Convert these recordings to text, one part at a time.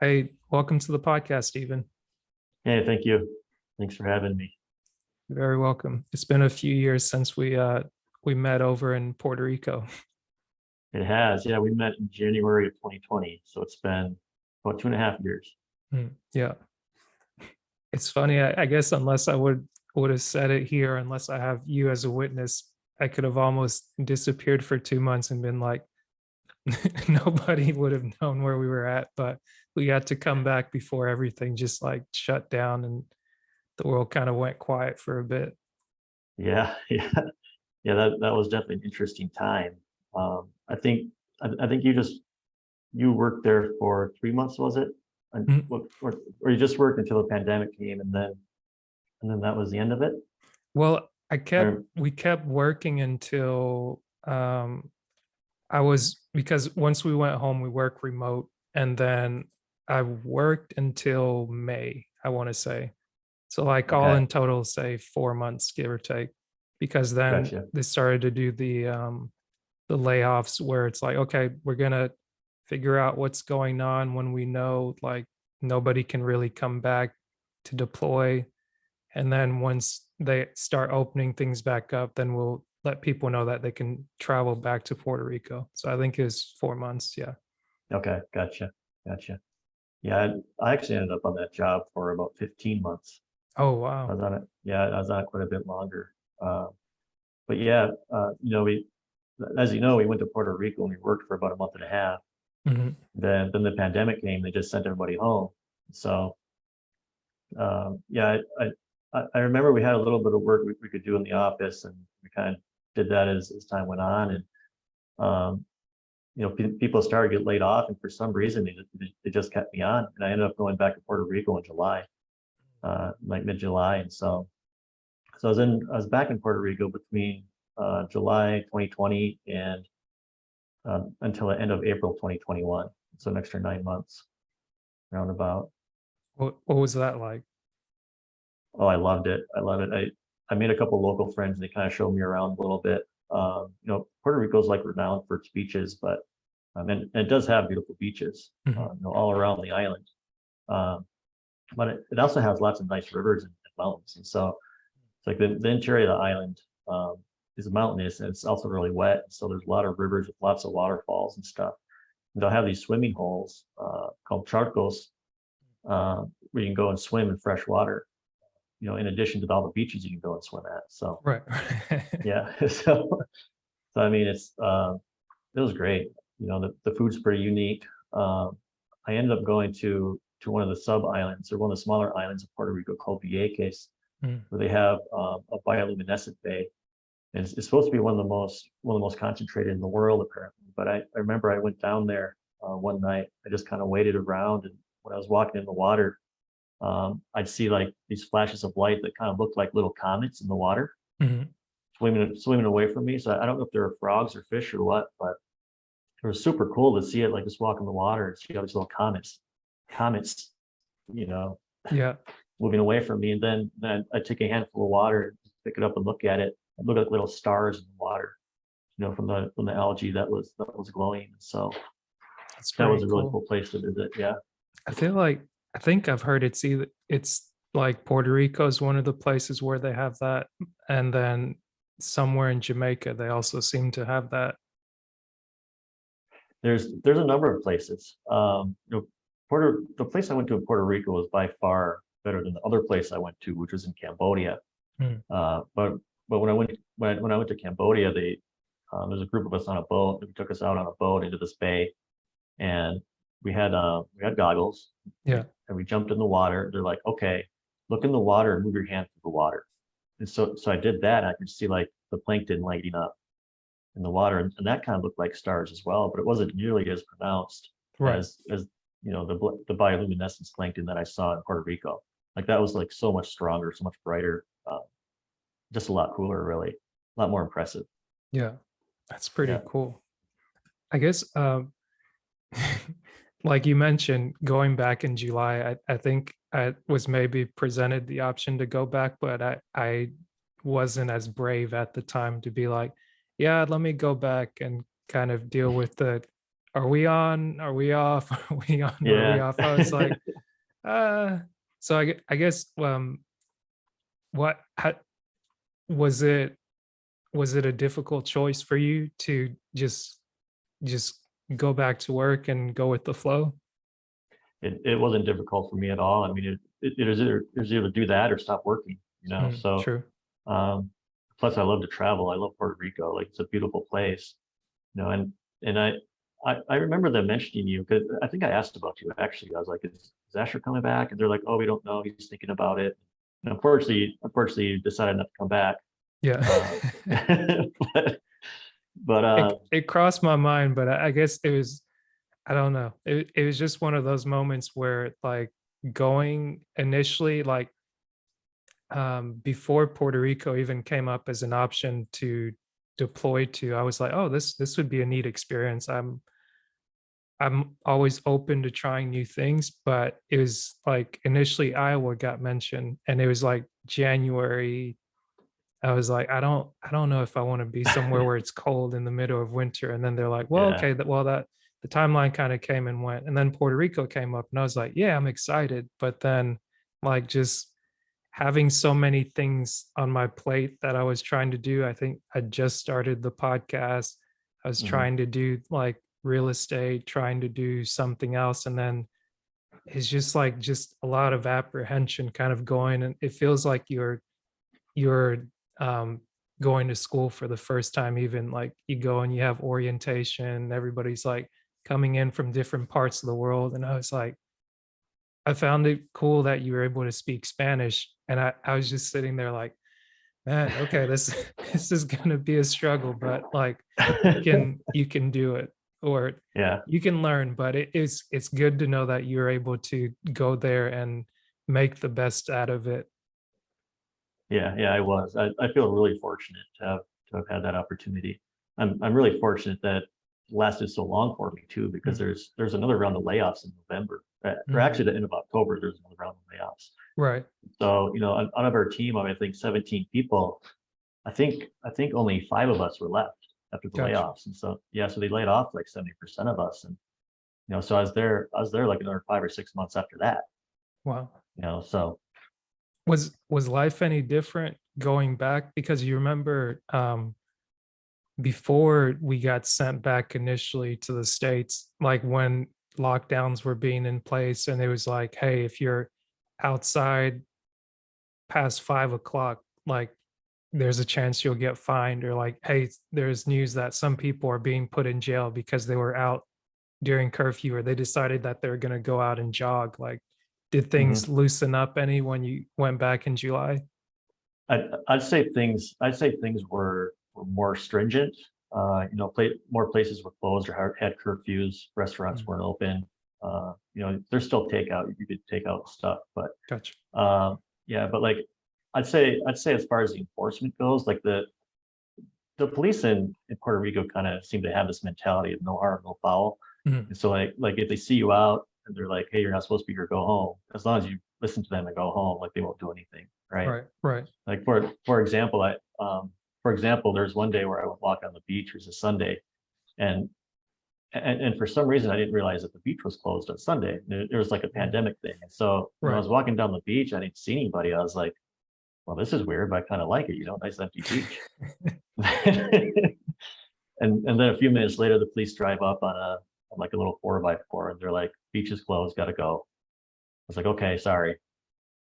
Hey, welcome to the podcast, Stephen. Hey, thank you. Thanks for having me. You're very welcome. It's been a few years since we met over in Puerto Rico. It has. Yeah, we met in January of 2020, so it's been about 2.5 years. Yeah, it's funny. I guess unless I would have said it here, unless I have you as a witness, I could have almost disappeared for 2 months and been like, nobody would have known where we were at. But we had to come back before everything just like shut down and the world kind of went quiet for a bit. Yeah, yeah, yeah. That was definitely an interesting time. I think I think you worked there for 3 months, was it? And Mm. or you just worked until the pandemic came, and then that was the end of it. Well, Or we kept working until I was because once we went home, we worked remote, and then I worked until May, I want to say. So like all okay, in total, say 4 months, give or take, because then gotcha. they started to do the layoffs where it's like, okay, we're gonna figure out what's going on when we know like nobody can really come back to deploy. And then once they start opening things back up, then we'll let people know that they can travel back to Puerto Rico. So I think it's 4 months. Yeah. Okay, gotcha. Yeah, I actually ended up on that job for about 15 months. Oh, I wow. was on it. Yeah, I was on it quite a bit longer. But yeah, as you know, we went to Puerto Rico and we worked for about a month and a half. Mhm. Then the pandemic came. They just sent everybody home. So yeah, I remember we had a little bit of work we could do in the office, and we kind of did that as time went on. And um, people started to get laid off, and for some reason they just kept me on, and I ended up going back to Puerto Rico in July, like mid-July. And so I was back in Puerto Rico between July 2020 and until the end of April 2021. So an extra 9 months roundabout. What was that like? Oh, I loved it. I love it. I made a couple local friends, and they kind of showed me around a little bit. Puerto Rico's like renowned for its beaches, but and it does have beautiful beaches, Mhm. all around the island. Um, but it also has lots of nice rivers and mountains. And so it's like the interior of the island is mountainous, and it's also really wet. So there's a lot of rivers with lots of waterfalls and stuff. And they'll have these swimming holes called charcos, where you can go and swim in fresh water. In addition to all the beaches you can go and swim at. So Right. yeah, so I mean, it was great. The food's pretty unique. I ended up going to one of the sub islands, or one of the smaller islands of Puerto Rico called Vieques, Mm. where they have a bioluminescent bay. And it's supposed to be one of the most concentrated in the world, apparently. But I remember I went down there one night. I just kind of waited around, and when I was walking in the water, I'd see like these flashes of light that kind of looked like little comets in the water, Mhm. swimming away from me. So I don't know if they were frogs or fish or what, but it was super cool to see it, like just walk in the water and see all these little comets, you know, Yeah. moving away from me. And then I take a handful of water, pick it up and look at it. It looked like little stars in the water, from the algae that was glowing. So That's that was pretty a really cool. cool place to visit. Yeah. I feel like I think I've heard it's like Puerto Rico is one of the places where they have that, and then somewhere in Jamaica they also seem to have that. There's a number of places. The place I went to in Puerto Rico was by far better than the other place I went to, which was in Cambodia. Mm. But when I went to Cambodia, there's a group of us on a boat. They took us out on a boat into this bay, and we had goggles, Yeah. and we jumped in the water. They're like, okay, look in the water and move your hand through the water. And so I did that. And I could see like the plankton lighting up in the water, and that kind of looked like stars as well, but it wasn't nearly as pronounced Right. as the bioluminescence plankton that I saw in Puerto Rico. Like that was like so much stronger, so much brighter, just a lot cooler, really, a lot more impressive. Yeah. That's pretty Yeah, cool. I guess like you mentioned, going back in July, I think I was maybe presented the option to go back, but I wasn't as brave at the time to be like, yeah, let me go back and kind of deal with the are we on? Are we off? Are we on? Are we Yeah. off? I was like, so I guess, what, how, was it, was it a difficult choice for you to just go back to work and go with the flow? It wasn't difficult for me at all. I mean, it was either do that or stop working, you know? Mm, So, true. um, plus I love to travel. I love Puerto Rico. Like it's a beautiful place, you know, and I remember them mentioning you because I think I asked about you actually. I was like, is Asher coming back? And they're like, oh, we don't know. He's thinking about it. And unfortunately, you decided not to come back. Yeah. Uh, but, but It crossed my mind, but I guess it was, I don't know. It was just one of those moments where, like, going initially, like, before Puerto Rico even came up as an option to deploy to, I was like, "Oh, this would be a neat experience." I'm always open to trying new things, but it was like initially Iowa got mentioned, and it was like January. I was like, I don't know if I want to be somewhere where it's cold in the middle of winter." And then they're like, "Well, yeah, okay, that the timeline kind of came and went." And then Puerto Rico came up, and I was like, "Yeah, I'm excited." But then, like, just having so many things on my plate that I was trying to do. I think I just started the podcast. I was mhm, trying to do like real estate, trying to do something else. And then it's just like just a lot of apprehension kind of going. And it feels like you're um going to school for the first time. Even like you go and you have orientation, everybody's like coming in from different parts of the world. And I was like, I found it cool that you were able to speak Spanish, and I was just sitting there like, "Man, okay, this this is gonna be a struggle, but, like, you can do it, or yeah, you can learn," but it's good to know that you're able to go there and make the best out of it. yeah. I was. I feel really fortunate to have had that opportunity. I'm really fortunate that it lasted so long for me too, because Mm, there's another round of layoffs in November, or mhm. actually the end of October. There's another round of layoffs. Right. So you know, out of our team of I think 17 people, I think only 5 of us were left after the Gotcha. layoffs, and so yeah, so they laid off like 70% of us, and you know, so I was there like another 5 or 6 months after that, Wow. you know, so Was life any different going back? Because you remember, before we got sent back initially to the States, like when lockdowns were being in place and it was like, hey, if you're outside past 5 o'clock, like there's a chance you'll get fined, or like, hey, there's news that some people are being put in jail because they were out during curfew or they decided that they're going to go out and jog. Like, did mhm. things loosen up any when you went back in July? I'd say things were more stringent. You know, more places were closed or had curfews. Restaurants Mm, weren't open. You know, there's still takeout. You could take out stuff, but gotcha. yeah. But like, I'd say as far as the enforcement goes, like the police in Puerto Rico kind of seem to have this mentality of no harm, no foul. Mhm. And so like if they see you out and they're like, hey, you're not supposed to be here, go home. As long as you listen to them and go home, like they won't do anything, right? Right, right. Like for example, for example, there's one day where I went walk on the beach. It was a Sunday, and and for some reason I didn't realize that the beach was closed on Sunday. There was like a Mm, pandemic thing, and so when I right. was walking down the beach, I didn't see anybody. I was like, well, this is weird, but I kind of like it, you know, nice empty beach. And then a few minutes later, the police drive up on like a little 4x4, and they're like, beach is closed, gotta go. I was like, okay, sorry.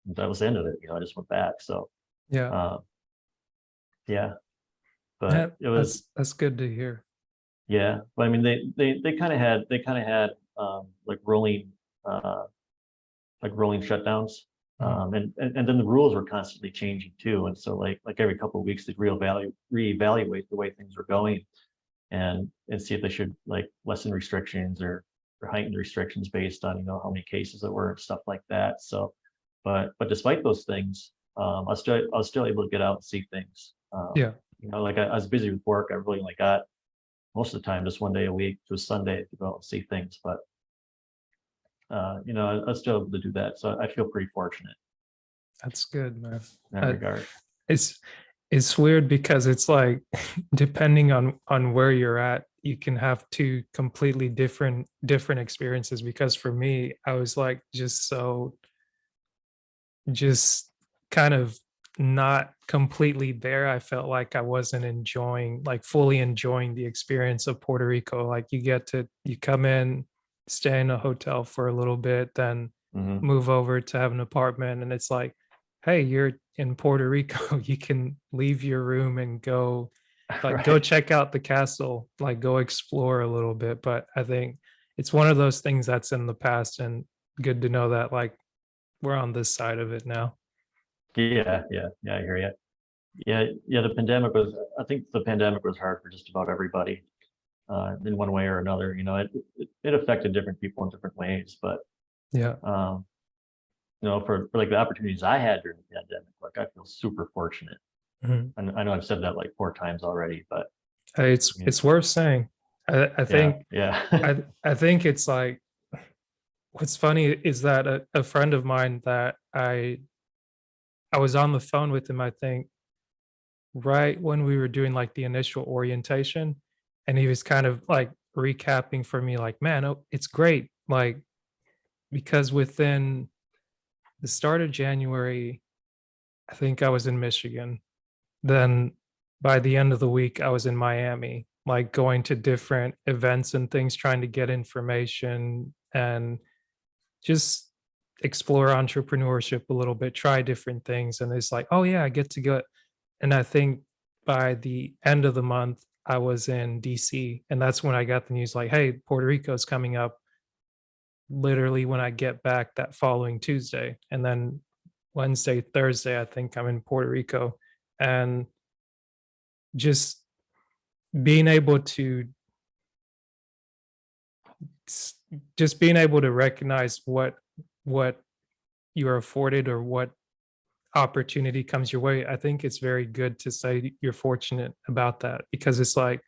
And that was the end of it. You know, I just went back. So Yeah. uh, yeah, but Yeah, it was that's good to hear. yeah. But I mean, they kind of had uh, like rolling shutdowns. Mhm. And then the rules were constantly changing too. And so like every couple of weeks they'd reevaluate the way things were going and see if they should like lessen restrictions or heighten restrictions based on, you know, how many cases there were and stuff like that. So but despite those things, I was still able to get out and see things. Yeah. You know, like I was busy with work. I really only got most of the time just one day a week to a Sunday to go out and see things. But you know, I was still able to do that. So I feel pretty fortunate That's good, man. in that Uh, regard. it's it's weird because it's like depending on where you're at, you can have two completely different experiences, because for me, I was like just kind of not completely there. I felt like I wasn't enjoying, like fully enjoying the experience of Puerto Rico. Like you come in, stay in a hotel for a little bit, then Hmm. move over to have an apartment. And it's like, hey, you're in Puerto Rico. You can leave your room and go Right. check out the castle, like go explore a little bit. But I think it's one of those things that's in the past, and good to know that like we're on this side of it now. Yeah, yeah, yeah, I hear you. Yeah, yeah, the pandemic was, I think the pandemic was hard for just about everybody, in one way or another. It affected different people in different ways, but, Yeah. um, for like the opportunities I had during the pandemic, like I feel super fortunate. Mhm. And I know I've said that like 4 times already, but I mean, It's worth saying. I yeah, think yeah. I think it's like, what's funny is that a friend of mine that I was on the phone with him, I think, right when we were doing like the initial orientation, and he was kind of like recapping for me, like, man, oh, it's great. Like, because within the start of January, I think I was in Michigan. Then by the end of the week, I was in Miami, like going to different events and things, trying to get information and just explore entrepreneurship a little bit, try different things. And it's like, oh yeah, I get to go. And I think by the end of the month, I was in DC. And that's when I got the news like, hey, Puerto Rico's coming up literally when I get back that following Tuesday. And then Wednesday, Thursday, I think I'm in Puerto Rico. And just being able to s- just being able to recognize what you're afforded or what opportunity comes your way. I think it's very good to say you're fortunate about that, because it's like,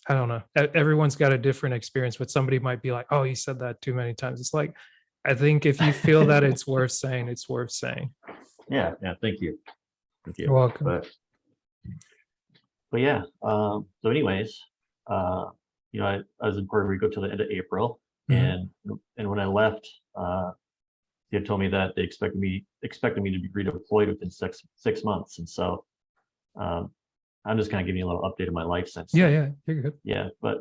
I don't know, everyone's got a different experience, but somebody might be like, oh, you said that too many times. It's like, I think if you feel that it's worth saying, it's worth saying. Yeah, yeah, thank you. Thank You're you. welcome. But yeah, so anyways, uh, I was in Puerto Rico till the end of April, Mhm. and when I left, they had told me that they expected me to be redeployed within six months. And so, um, I'm just kind of giving you a little update of my life since Yeah, then. yeah, you're good. Yeah, but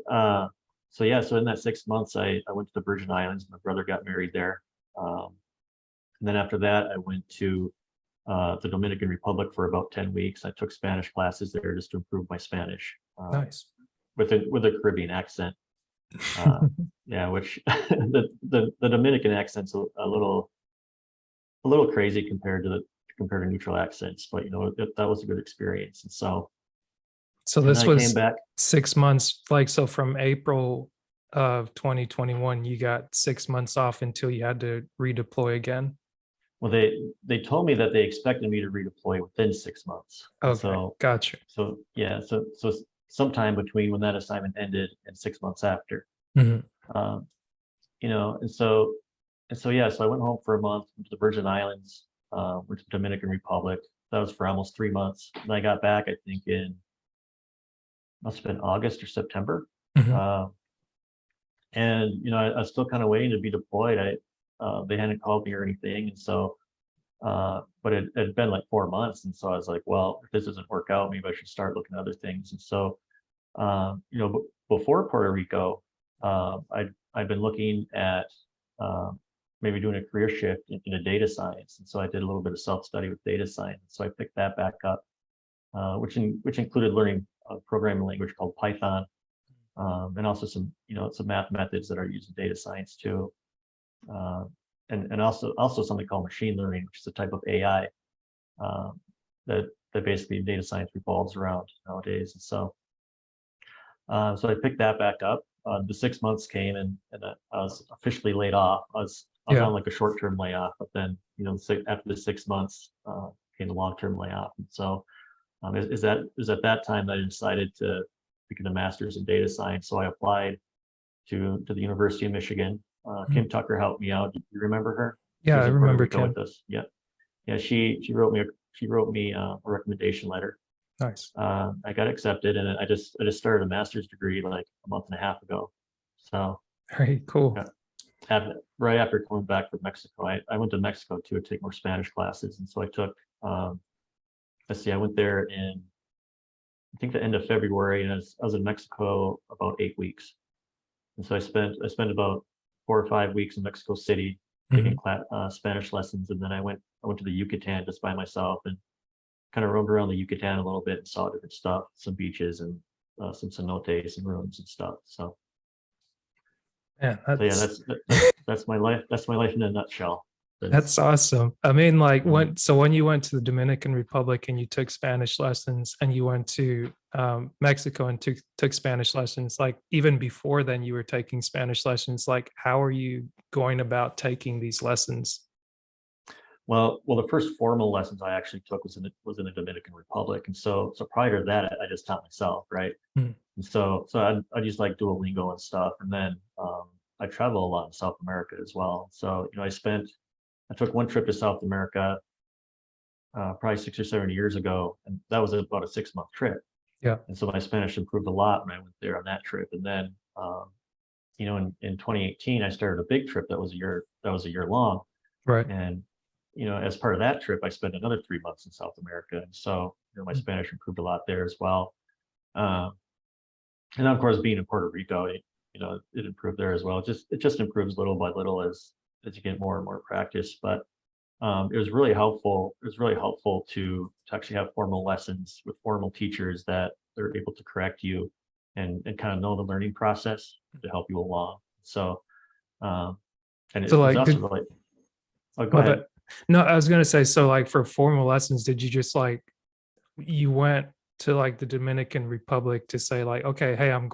so yeah, so in that 6 months, I went to the Virgin Islands. My brother got married there, and then after that, I went to the Dominican Republic for about 10 weeks. I took Spanish classes there just to improve my Spanish, Nice. with a Caribbean accent. Uh, yeah, which the Dominican accent's a little crazy compared to neutral accents, but that was a good experience. And so, So and then this I came was back. 6 months, like, so from April of 2021, you got 6 months off until you had to redeploy again. Well, they told me that they expected me to redeploy within 6 months. And Okay, so, gotcha. yeah, so sometime between when that assignment ended and 6 months after. Mhm. Um, and so yeah, so I went home for a month, went to the Virgin Islands, went to the Dominican Republic. That was for almost 3 months. And I got back, I think, in must have been August or September. Mhm. Uh, and I was still kind of waiting to be deployed. They hadn't called me or anything, and so but it had been like 4 months, and so I was like, well, if this doesn't work out, maybe I should start looking at other things. And so, before Puerto Rico, I'd been looking at um, maybe doing a career shift in a data science, and so I did a little bit of self study with data science. So I picked that back up, which included learning a programming language called Python, and also some math methods that are used in data science too, uh, and also something called machine learning, which is a type of AI, um, that basically data science revolves around nowadays. And so I picked that back up. The 6 months came, and I was officially laid off. I was Yeah. on like a short-term layoff, but then after the 6 months came the long-term layoff. And so is at that time that I decided to get a master's in data science. So I applied to the University of Michigan. Mhm. Kim Tucker helped me out. Do you remember her? She Yeah, was I in Puerto remember Rico Kim. with us. Yeah, yeah. She wrote me a recommendation letter. Nice. I got accepted, and I just started a master's degree like a month and a half ago. So Very cool. yeah, right after coming back from Mexico, I went to Mexico to take more Spanish classes, and so I took let's see, I went there in I think the end of February, and I was in Mexico about 8 weeks. And so I spent about 4 or 5 weeks in Mexico City taking Mhm. Spanish lessons, and then I went to the Yucatan just by myself and kind of roamed around the Yucatan a little bit and saw different stuff, some beaches and some cenotes and ruins and stuff. Man, So yeah, that's that's my life. That's my life in a nutshell. That's that's awesome. I mean, like mhm. when you went to the Dominican Republic and you took Spanish lessons, and you went to Mexico and took Spanish lessons, like even before then you were taking Spanish lessons. Like, how are you going about taking these lessons? Well, the first formal lessons I actually took was in the Dominican Republic, and so prior to that, I just taught myself, right? Mm. And so I'd use like Duolingo and stuff, and then I travel a lot in South America as well. So I took one trip to South America probably 6 or 7 years ago, and that was about a 6 month trip. Yeah. And so my Spanish improved a lot when I went there on that trip. And then in 2018, I started a big trip that was a year long, Right. and as part of that trip, I spent another 3 months in South America, and so my Mm. Spanish improved a lot there as well. Um, and of course, being in Puerto Rico, it improved there as well. It just improves little by little as you get more and more practice. But it was really helpful. It was really helpful to actually have formal lessons with formal teachers that they're able to correct you and kind of know the learning process to help you along. So and So it was like, also did really. Oh, go my ahead. bad. No, I was gonna say, so like for formal lessons, did you just like you went to like the Dominican Republic to say like, okay, hey, I'm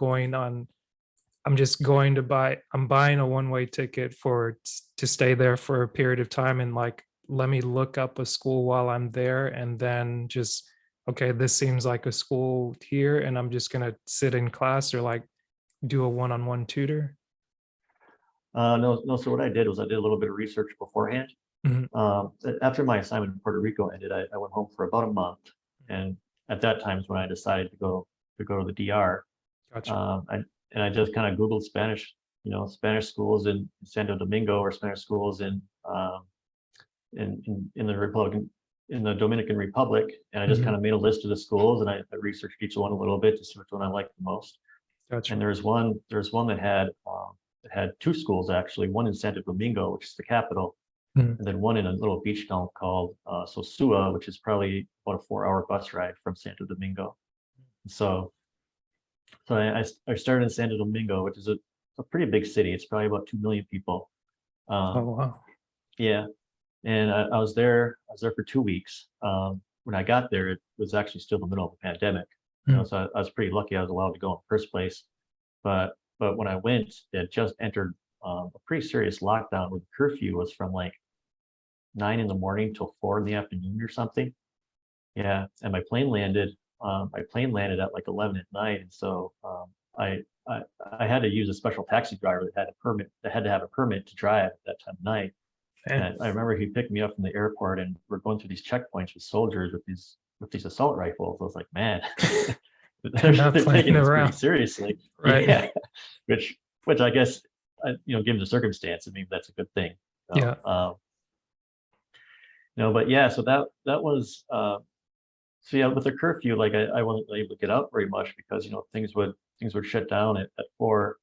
just going to I'm buying a one-way ticket to stay there for a period of time, and like let me look up a school while I'm there, and then just, okay, this seems like a school here and I'm just gonna sit in class, or like do a one-on-one tutor. No, no. So what I did was I did a little bit of research beforehand. Mhm. After my assignment in Puerto Rico ended, I went home for about a month, and at that time is when I decided to go to the DR. Gotcha. And I just kind of Googled Spanish, Spanish schools in Santo Domingo or Spanish schools in the Dominican Republic, and I just Mhm. kind of made a list of the schools, and I researched each one a little bit to see which one I liked the most. And Gotcha. there was one that had two schools actually, one in Santo Domingo, which is the capital, Mhm. and then one in a little beach town called Sosua, which is probably about a 4 hour bus ride from Santo Domingo. So I started in Santo Domingo, which is a pretty big city. It's probably about 2 million people. Oh Um, wow. yeah, and I was there. I was there for 2 weeks. When I got there, it was actually still the middle of the pandemic. Mhm. So I was pretty lucky. I was allowed to go in the first place. But when I went, they had just entered a pretty serious lockdown where the curfew was from like 9 in the morning till 4 in the afternoon or something. Yeah, and my plane landed. My plane landed at like 11 at night, and so I, I I had to use a special taxi driver that had a permit. That had to have a permit to drive at that time of night. Man, And I remember he picked me up from the airport, and we're going through these checkpoints with soldiers with these assault rifles. I was like, man, they're they're not they're playing taking this pretty around. seriously. Right. Yeah, which I guess given the circumstance, I mean that's a good thing. Yeah. But yeah, so that was so yeah, with the curfew, like I wasn't able to get out very much because things would shut down at 4.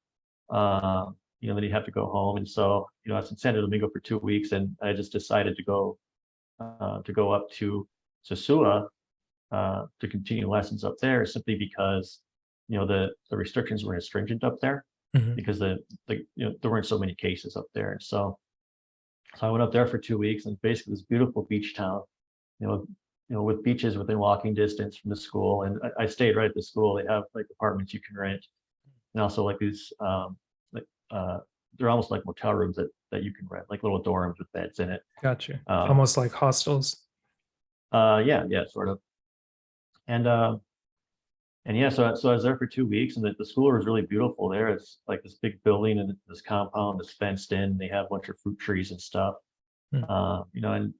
Then you have to go home, and so I was in Santo Domingo for 2 weeks, and I just decided to go up to Sosua to continue lessons up there, simply because the restrictions were stringent up there Mhm. because there weren't so many cases up there, and so I went up there for 2 weeks, and basically this beautiful beach town, you know, with beaches within walking distance from the school. And I stayed right at the school. They have like apartments you can rent, and also like these like they're almost like motel rooms that you can rent, like little dorms with beds in it. Gotcha. Um, Almost like hostels. yeah, yeah, sort of. And and yeah, so I was there for 2 weeks, and the school was really beautiful there. It's like this big building and this compound is fenced in. They have a bunch of fruit trees and stuff. Mm. And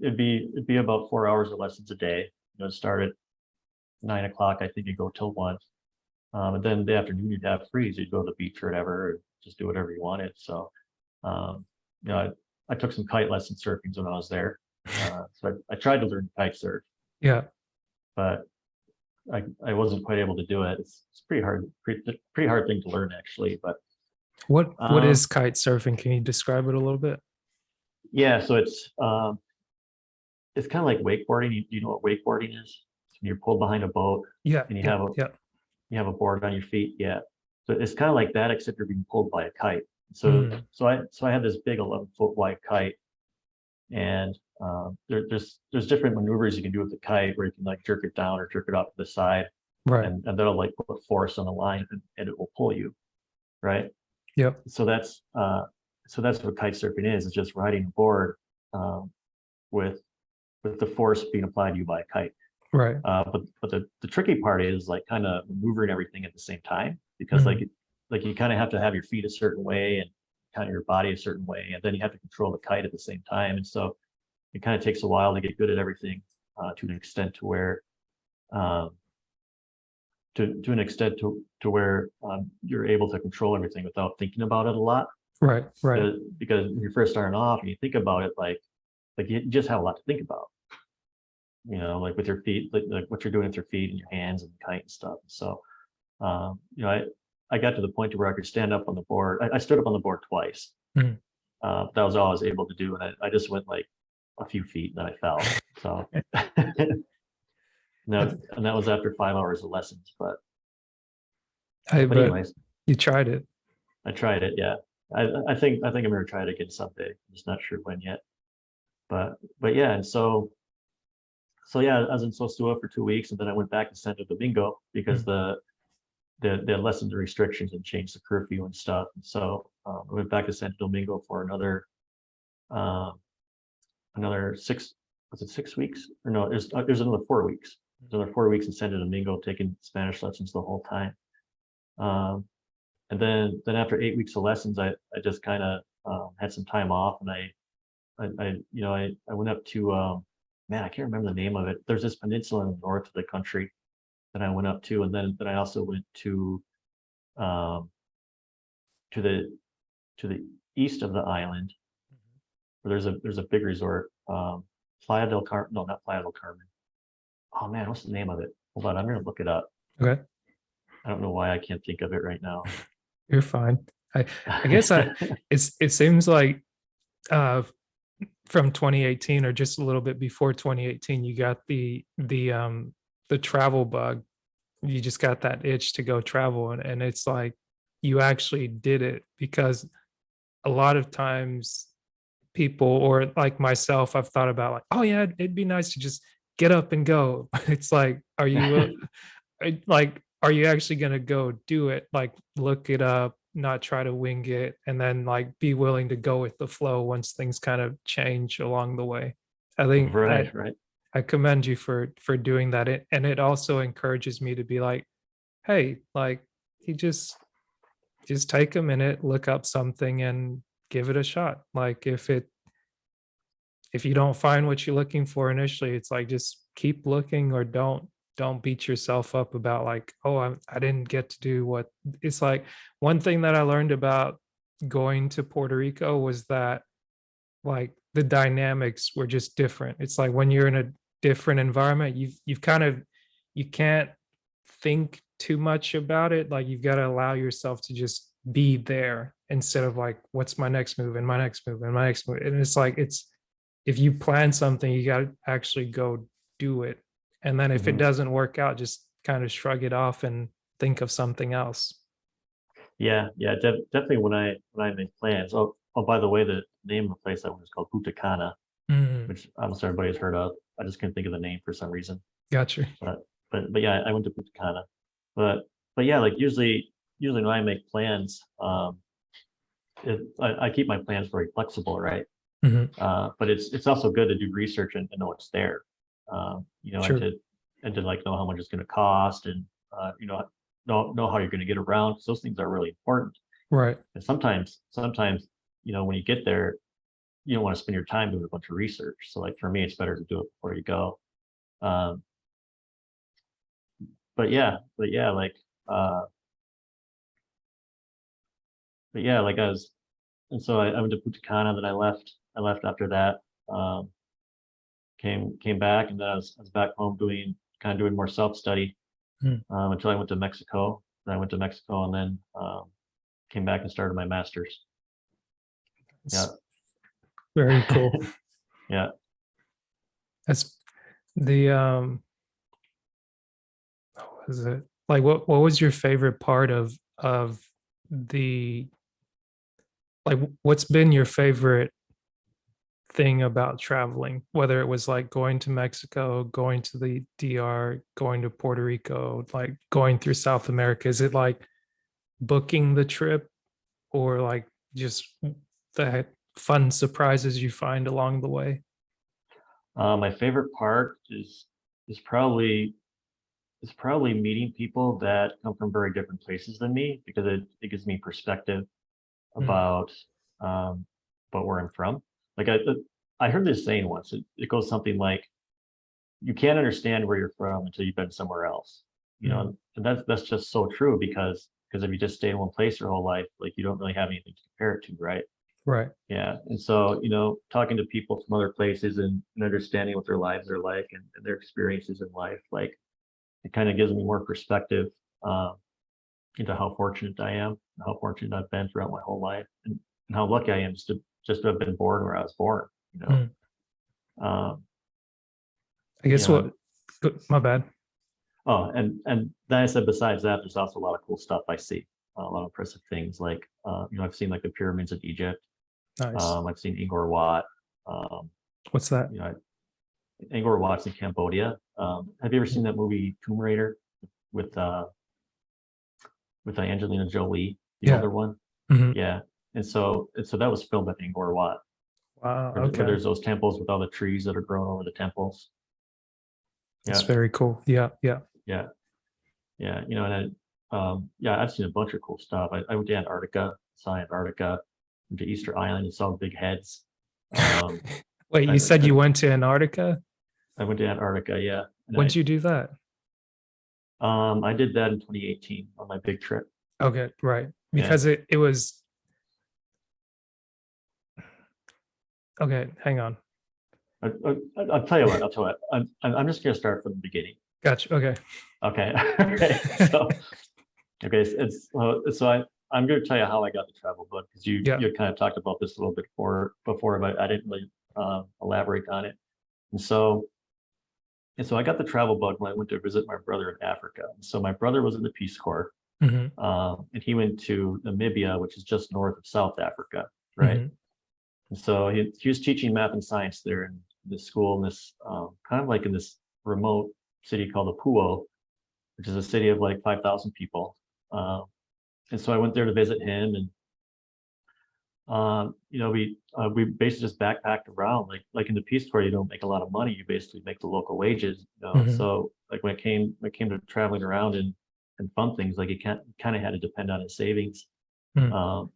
it'd be about 4 hours of lessons a day. Start at 9 o'clock, I think you go till 1. And then the afternoon you'd have free, so you'd go to the beach or whatever, or just do whatever you wanted. So, you know, I took some kite lesson surfing when I was there. So I tried to learn kite surf, Yeah. but I wasn't quite able to do it. It's pretty hard, pretty hard thing to learn actually. But What is kite surfing? Can you describe it a little bit? yeah, so it's kind of like wakeboarding. You know what wakeboarding is? You're pulled behind a boat Yeah. and Yeah. Yeah. you have a board on your feet. Yeah. So it's kind of like that, except you're being pulled by a kite. Mm, So I had this big 11-foot wide kite, and there's different maneuvers you can do with the kite where you can like jerk it down or jerk it off to the side, right. and that'll like put force on the line and it will pull you, right? Yep. So that's what kite surfing is. It's just riding a board with the force being applied to you by a kite. Right. But the tricky part is like kind of maneuvering everything at the same time, because Mm, like you kind of have to have your feet a certain way and kind of your body a certain way, and then you have to control the kite at the same time. And so it kind of takes a while to get good at everything, to an extent to where um, to an extent to where you're able to control everything without thinking about it a lot. right. Right. Because when you're first starting off and you think about it, like you just have a lot to think about, you know, like with your feet, like what you're doing with your feet and your hands and the kite and stuff. So, you know, I got to the point to where I could stand up on the board. I stood up on the board twice. Mm. That was all I was able to do. And I just went like a few feet and then I fell. So, I, and that was after 5 hours of lessons. I But bet anyways, you tried it. I tried it. Yeah. I think I'm going to try it again someday. I'm just not sure when yet. But yeah. And so yeah, I was in Sosua for 2 weeks, and then I went back to Santo Domingo because Mm. the lessened the restrictions and changed the curfew and stuff. And so I went back to Santo Domingo for um, another 6 weeks? Or no, there's another 4 weeks. There's another 4 weeks in Santo Domingo taking Spanish lessons the whole time. And then after 8 weeks of lessons, I just kind of had some time off, and I went up to man, I can't remember the name of it. There's this peninsula in the north of the country that I went up to, and then I also went um, to the east of the island where there's a big resort, Playa del Carmen. No, not Playa del Carmen. Oh man, what's the name of it? Hold on, I'm gonna look it up. Okay. I don't know why I can't think of it right now. You're fine. I guess it seems like uh from 2018 or just a little bit before 2018, you got the travel bug. You just got that itch to go travel, and it's like you actually did it, because a lot of times people, or like myself, I've thought about like, oh yeah, it'd be nice to just get up and go. It's like, like, are you actually going to go do it? Like, look it up, not try to wing it, and then like be willing to go with the flow once things kind of change along the way. I think Right, right. I commend you for doing that. And it also encourages me to be like, hey, like, you just take a minute, look up something and give it a shot. Like, if you don't find what you're looking for initially, it's like just keep looking, or don't beat yourself up about like, oh, I didn't get to do what. It's like, one thing that I learned about going to Puerto Rico was that like the dynamics were just different. It's like when you're in a different environment, you've kind of, you can't think too much about it. Like, you've got to allow yourself to just be there, instead of like, what's my next move and my next move and my next move. And it's like, it's, if you plan something, you got to actually go do it. And then if it Mhm. doesn't work out, just kind of shrug it off and think of something else. Yeah, yeah, definitely when I make plans. Oh, by the way, the name of the place I went is called Punta Cana, Mm, which almost everybody's heard of. I just couldn't think of the name for some reason. gotcha. But but yeah, I went to Punta Cana. But yeah, like usually when I make plans, I keep my plans very flexible, right? Mhm. But it's also good to do research and know it's there. You know, Sure. and to like know how much it's going to cost, and you know how you're going to get around. 'Cause those things are really important. Right. And sometimes, you know, when you get there, you don't want to spend your time doing a bunch of research. So like for me, it's better to do it before you go. Um, but yeah, like, uh, but yeah, like I was, and so I went to Punta Cana, then I left after that, um, came back, and then I was back home doing, kind of doing more self-study, Mm. until I went to Mexico. Then I went to Mexico and then, came back and started my master's. Yeah. It's very cool. Yeah. That's the what is it like? What was your favorite part of the like? What's been your favorite thing about traveling? Whether it was like going to Mexico, going to the DR, going to Puerto Rico, like going through South America. Is it like booking the trip, or like just the fun surprises you find along the way? My favorite part is probably is probably meeting people that come from very different places than me, because it gives me perspective Mm. about, um, about where I'm from. Like I heard this saying once. It goes something like, "You can't understand where you're from until you've been somewhere else." You Mm. know, and that's just so true, because if you just stay in one place your whole life, like you don't really have anything to compare it to, right? Right. Yeah. And so, talking to people from other places, and understanding what their lives are like, and their experiences in life, like it kind of gives me more perspective, um, into how fortunate I am, and how fortunate I've been throughout my whole life, and how lucky I am just to have been born where I was born, you know. Mm. Um, I you guess know, my bad. oh, and then I said, besides that, there's also a lot of cool stuff I see, a lot of impressive things, like, I've seen like the pyramids of Egypt. Nice. I've seen Angkor Wat. Um, What's that? you know, Angkor Wat's in Cambodia. Have you ever seen that movie Tomb Raider with uh with Angelina Jolie, the Yeah. older one? Mhm. Yeah. And so that was filmed at Angkor Wat, Wow. where Okay. there's those temples with all the trees that are growing over the temples. That's Yeah, very cool. Yeah. Yeah. yeah, yeah. Yeah, I've seen a bunch of cool stuff. I went to Antarctica, saw Antarctica, went to Easter Island and saw the big heads. Um, Wait, I, you said I, you went to Antarctica? I went to Antarctica, yeah, and When'd you do that? I did that in 2018 on my big trip. Okay, right. Yeah. Because it was okay, hang on. I'll tell you what. I'll tell you what. I'm just gonna start from the beginning. Gotcha. Okay. Okay. Okay. So okay. So I'm going to tell you how I got the travel book, because Yeah. you kind of talked about this a little bit before, but I didn't really, elaborate on it. And so I got the travel bug when I went to visit my brother in Africa. So my brother was in the Peace Corps, Hmm. and he went to Namibia, which is just north of South Africa, right? Hmm. And so he was teaching math and science there in this school, in this, kind of like in this remote city called Apuo, which is a city of like 5,000 people. Um, and so I went there to visit him, and, we basically just backpacked around. Like in the Peace Corps, you don't make a lot of money. You basically make the local wages. Hmm. So like when it came to traveling around and fun things, like you kind of had to depend on his savings. Hmm.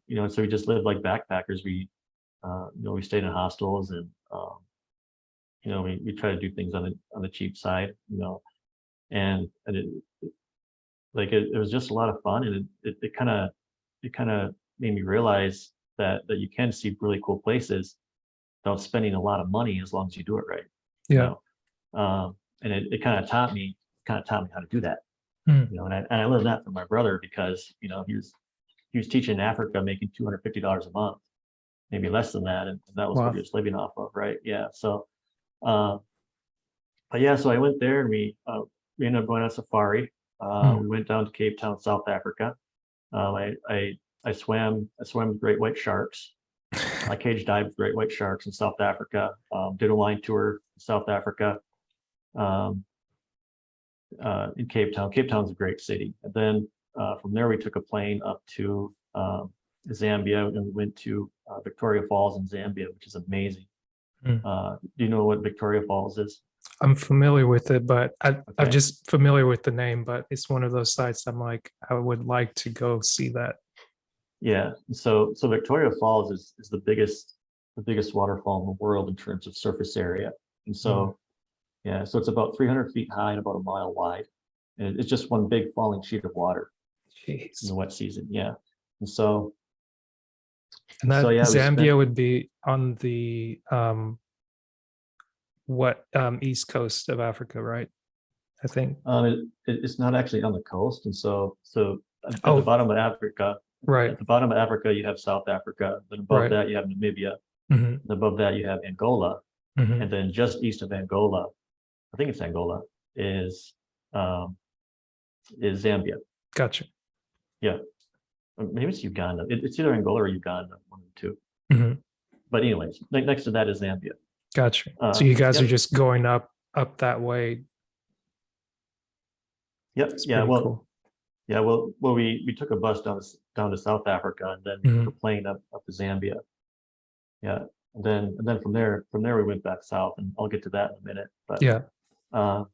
And so we just lived like backpackers. We stayed in hostels, and, we try to do things on the cheap side, and it was just a lot of fun, and it kind of made me realize that you can see really cool places without spending a lot of money, as long as you do it right, you Yeah. know. And it kind of taught me how to do that, Hmm. and I learned that from my brother, because he was teaching in Africa, making $250 a month, maybe less than that, and that was what Wow. he was living off of, right? Yeah. So, uh, but yeah, so I went there, and we ended up going on safari. Hmm. We went down to Cape Town, South Africa. I swam with great white sharks. I cage dived with great white sharks in South Africa. Did a wine tour in South Africa, um, in Cape Town. Cape Town's a great city. And then, from there we took a plane up to, Zambia, and we went to, Victoria Falls in Zambia, which is amazing. Hmm. Do you know what Victoria Falls is? I'm familiar with it, but I'm Okay. just familiar with the name, but it's one of those sites I'm like, I would like to go see that. Yeah. So Victoria Falls is the biggest waterfall in the world in terms of surface area. And Hmm. so, yeah, so it's about 300 feet high and about a mile wide. And it's just one big falling sheet of water in the Jeez. wet season. Yeah. And so, And so that yeah, we spent, Zambia would be on the what east coast of Africa, right? I think. it's not actually on the coast. And so at the Oh, bottom of Africa, right, at the bottom of Africa, you have South Africa. Then above right. that, you have Namibia. Hmm. And above that, you have Angola. Hmm. And then just east of Angola, I think it's Angola, is um, is Zambia. Gotcha. Yeah, or maybe it's Uganda. It's either Angola or Uganda, one of the two. Hmm. But anyways, next to that is Zambia. Gotcha. So you guys are Yep, just going up that way. yep, It's yeah. pretty Well, cool. yeah. Well, we took a bus down to South Africa, and then we took Hmm. a plane up to Zambia. Yeah, and then from there we went back south, and I'll get to that in a minute. Yeah. Uh,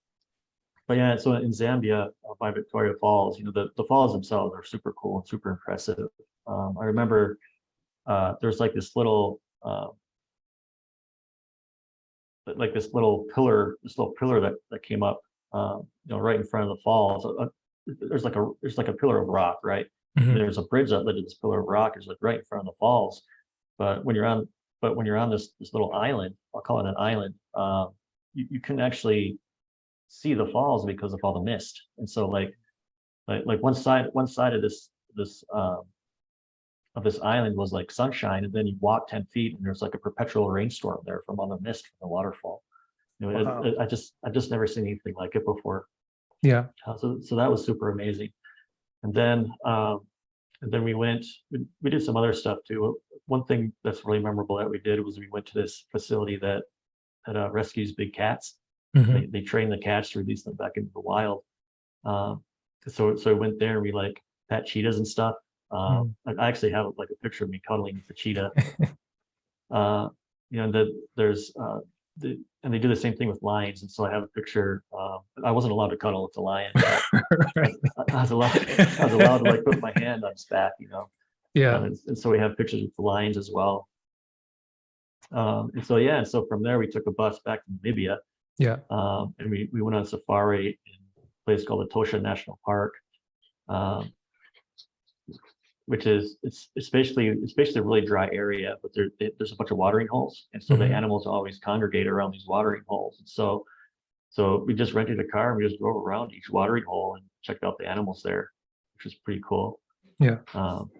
but yeah, so in Zambia, by Victoria Falls, the falls themselves are super cool and super impressive. I remember there's like this little pillar that came up, right in front of the falls. There's like a pillar of rock, right? And Hmm. there's a bridge that led to this pillar of rock is like right in front of the falls. But when you're on this little island, I'll call it an island, you couldn't actually see the falls because of all the mist. And so like one side of this island was like sunshine, and then you walk 10 feet and there's like a perpetual rainstorm there from all the mist from the waterfall. Wow. I just never seen anything like it before. Yeah. So that was super amazing. And then we did some other stuff too. One thing that's really memorable that we did was we went to this facility that rescues big cats. Hmm. They train the cats to release them back into the wild. Um, so we went there and we like pet cheetahs and stuff. I actually have like a picture of me cuddling with the cheetah. Uh, and they do the same thing with lions. And so I have a picture. I wasn't allowed to cuddle with the lion, but Right. I was allowed to like put my hand on his back. Yeah. And so we have pictures with the lions as well. And so from there we took a bus back to Namibia, Yeah. and we went on safari in a place called the Tosha National Park, um, which is it's basically a really dry area, but there's a bunch of watering holes, and so the Hmm. animals always congregate around these watering holes. And so we just rented a car and we just drove around each watering hole and checked out the animals there, which was pretty cool. Yeah. Um,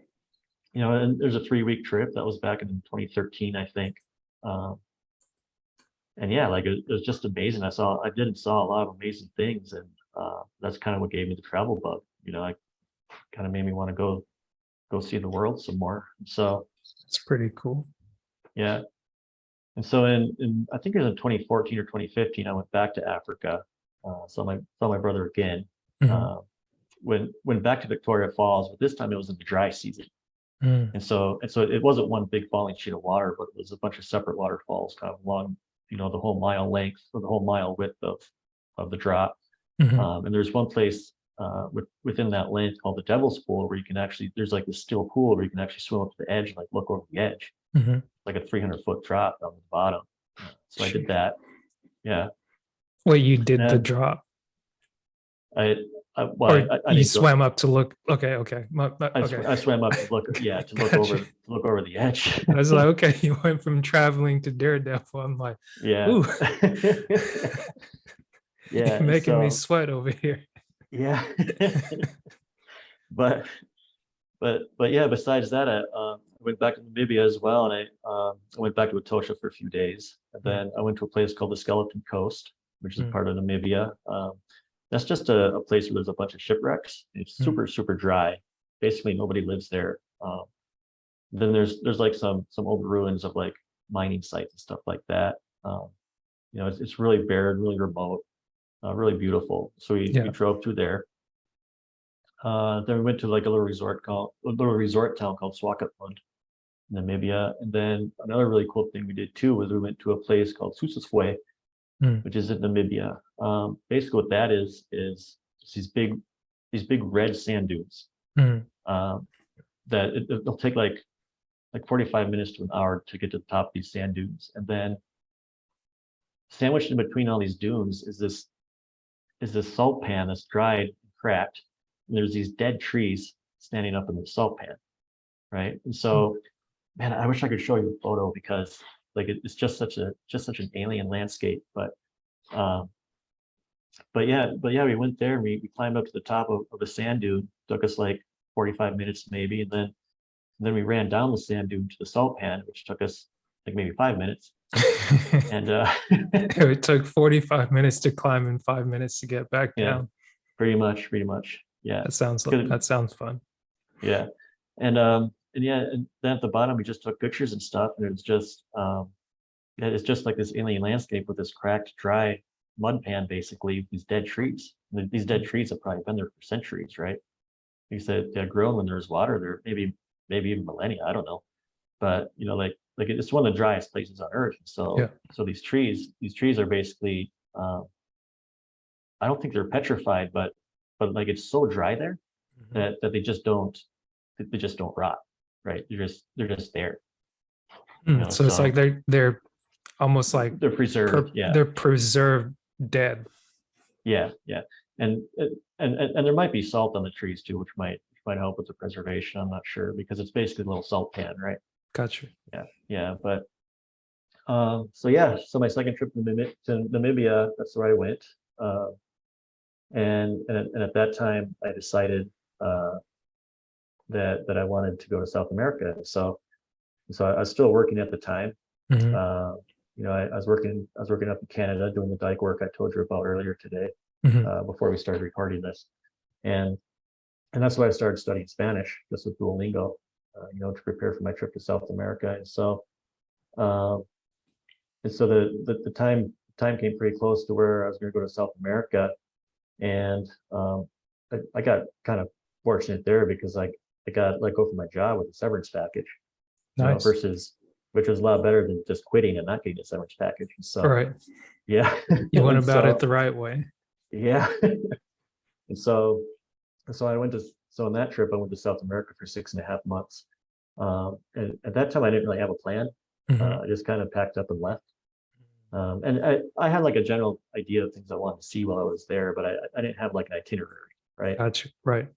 and there's a 3-week trip that was back in 2013, I think. Um, and yeah, like it was just amazing. I did and saw a lot of amazing things, and that's kind of what gave me the travel bug. I kind of made me want to go see the world some more. So It's pretty cool. yeah, and so in I think it was in 2014 or 2015, I went back to Africa. Saw my brother again. Hmm. Uh, went back to Victoria Falls, but this time it was in the dry season. Hmm. And so it wasn't one big falling sheet of water, but it was a bunch of separate waterfalls kind of along, the whole mile length or the whole mile width of the drop. Hmm. And there's one place within that length called the Devil's Pool where there's like this still pool where you can actually swim up to the edge and like look over the edge, Hmm. like a 300-foot drop down the bottom. So I did that. Yeah. Wait, you did the And drop, I, well, or I you didn't go. swam up to look? Okay, okay, okay. I swam up to look, yeah, to look over Gotcha. to look over the edge. I was like, okay, you went from traveling to Daredevil. I'm like, Yeah. ooh, Yeah. you're And making me so sweat over here. yeah. But but yeah, besides that, I went back to Namibia as well, and I went back to Etosha for a few days, and Mm, then I went to a place called the Skeleton Coast, which is mm, part of Namibia. That's just a place where there's a bunch of shipwrecks. It's mm. super super dry. Basically, nobody lives there. Then there's like some old ruins of like mining sites and stuff like that. Um, it's really barren, really remote, really beautiful. So we Yeah. drove through there. Then we went to like a little resort town called Swakopmund, Namibia. And then another really cool thing we did too was we went to a place called Sousaswe, Mm, which is in Namibia. Basically, what that is these big red sand dunes. mm, Um, that it'll take like 45 minutes to an hour to get to the top of these sand dunes, and then sandwiched in between all these dunes is is this salt pan that's dried and cracked, and there's these dead trees standing up in the salt pan, right? And so, man, I wish I could show you a photo because like it's just such an alien landscape. Um, but yeah, we went there. We climbed up to the top of a sand dune. Took us like 45 minutes maybe, and then we ran down the sand dune to the salt pan, which took us like maybe 5 minutes. And It took 45 minutes to climb and 5 minutes to get back yeah, down. pretty much. Yeah. That sounds fun. Yeah. And yeah, and then at the bottom we just took pictures and stuff, and it's just yeah, it's just like this alien landscape with this cracked, dry mud pan, basically, these dead trees. And these dead trees have probably been there for centuries, right? You said they're grown when there's water there, maybe even millennia, I don't know. But you know, like it's one of the driest places on earth. Yeah. So these trees are basically I don't think they're petrified, but like it's so dry there that they just don't rot, right? They're just there. You know, So it's like they're almost like they're preserved. Yeah. they're preserved dead. Yeah. Yeah. And and there might be salt on the trees too, which might help with the preservation. I'm not sure because it's basically a little salt pan, right? Gotcha. Yeah. Yeah. But so yeah, so my second trip to Namibia, that's where I went. And at that time I decided that I wanted to go to South America. So I was still working at the time. You know, I was working up in Canada doing the dike work I told you about earlier today, before we started recording this. And that's why I started studying Spanish, just with Duolingo, you know, to prepare for my trip to South America. And so the time came pretty close to where I was going to go to South America, and I got kind of fortunate there because I got let go from my job with a severance package, you know, Nice. which was a lot better than just quitting and not getting a severance package. And so All right. yeah, You went and about so it the right way. yeah, and so I went to so on that trip I went to South America for 6.5 months. And at that time I didn't really have a plan. I just kind of packed up and left. And I had like a general idea of things I wanted to see while I was there, but I didn't have like an itinerary, right? Gotcha. Right.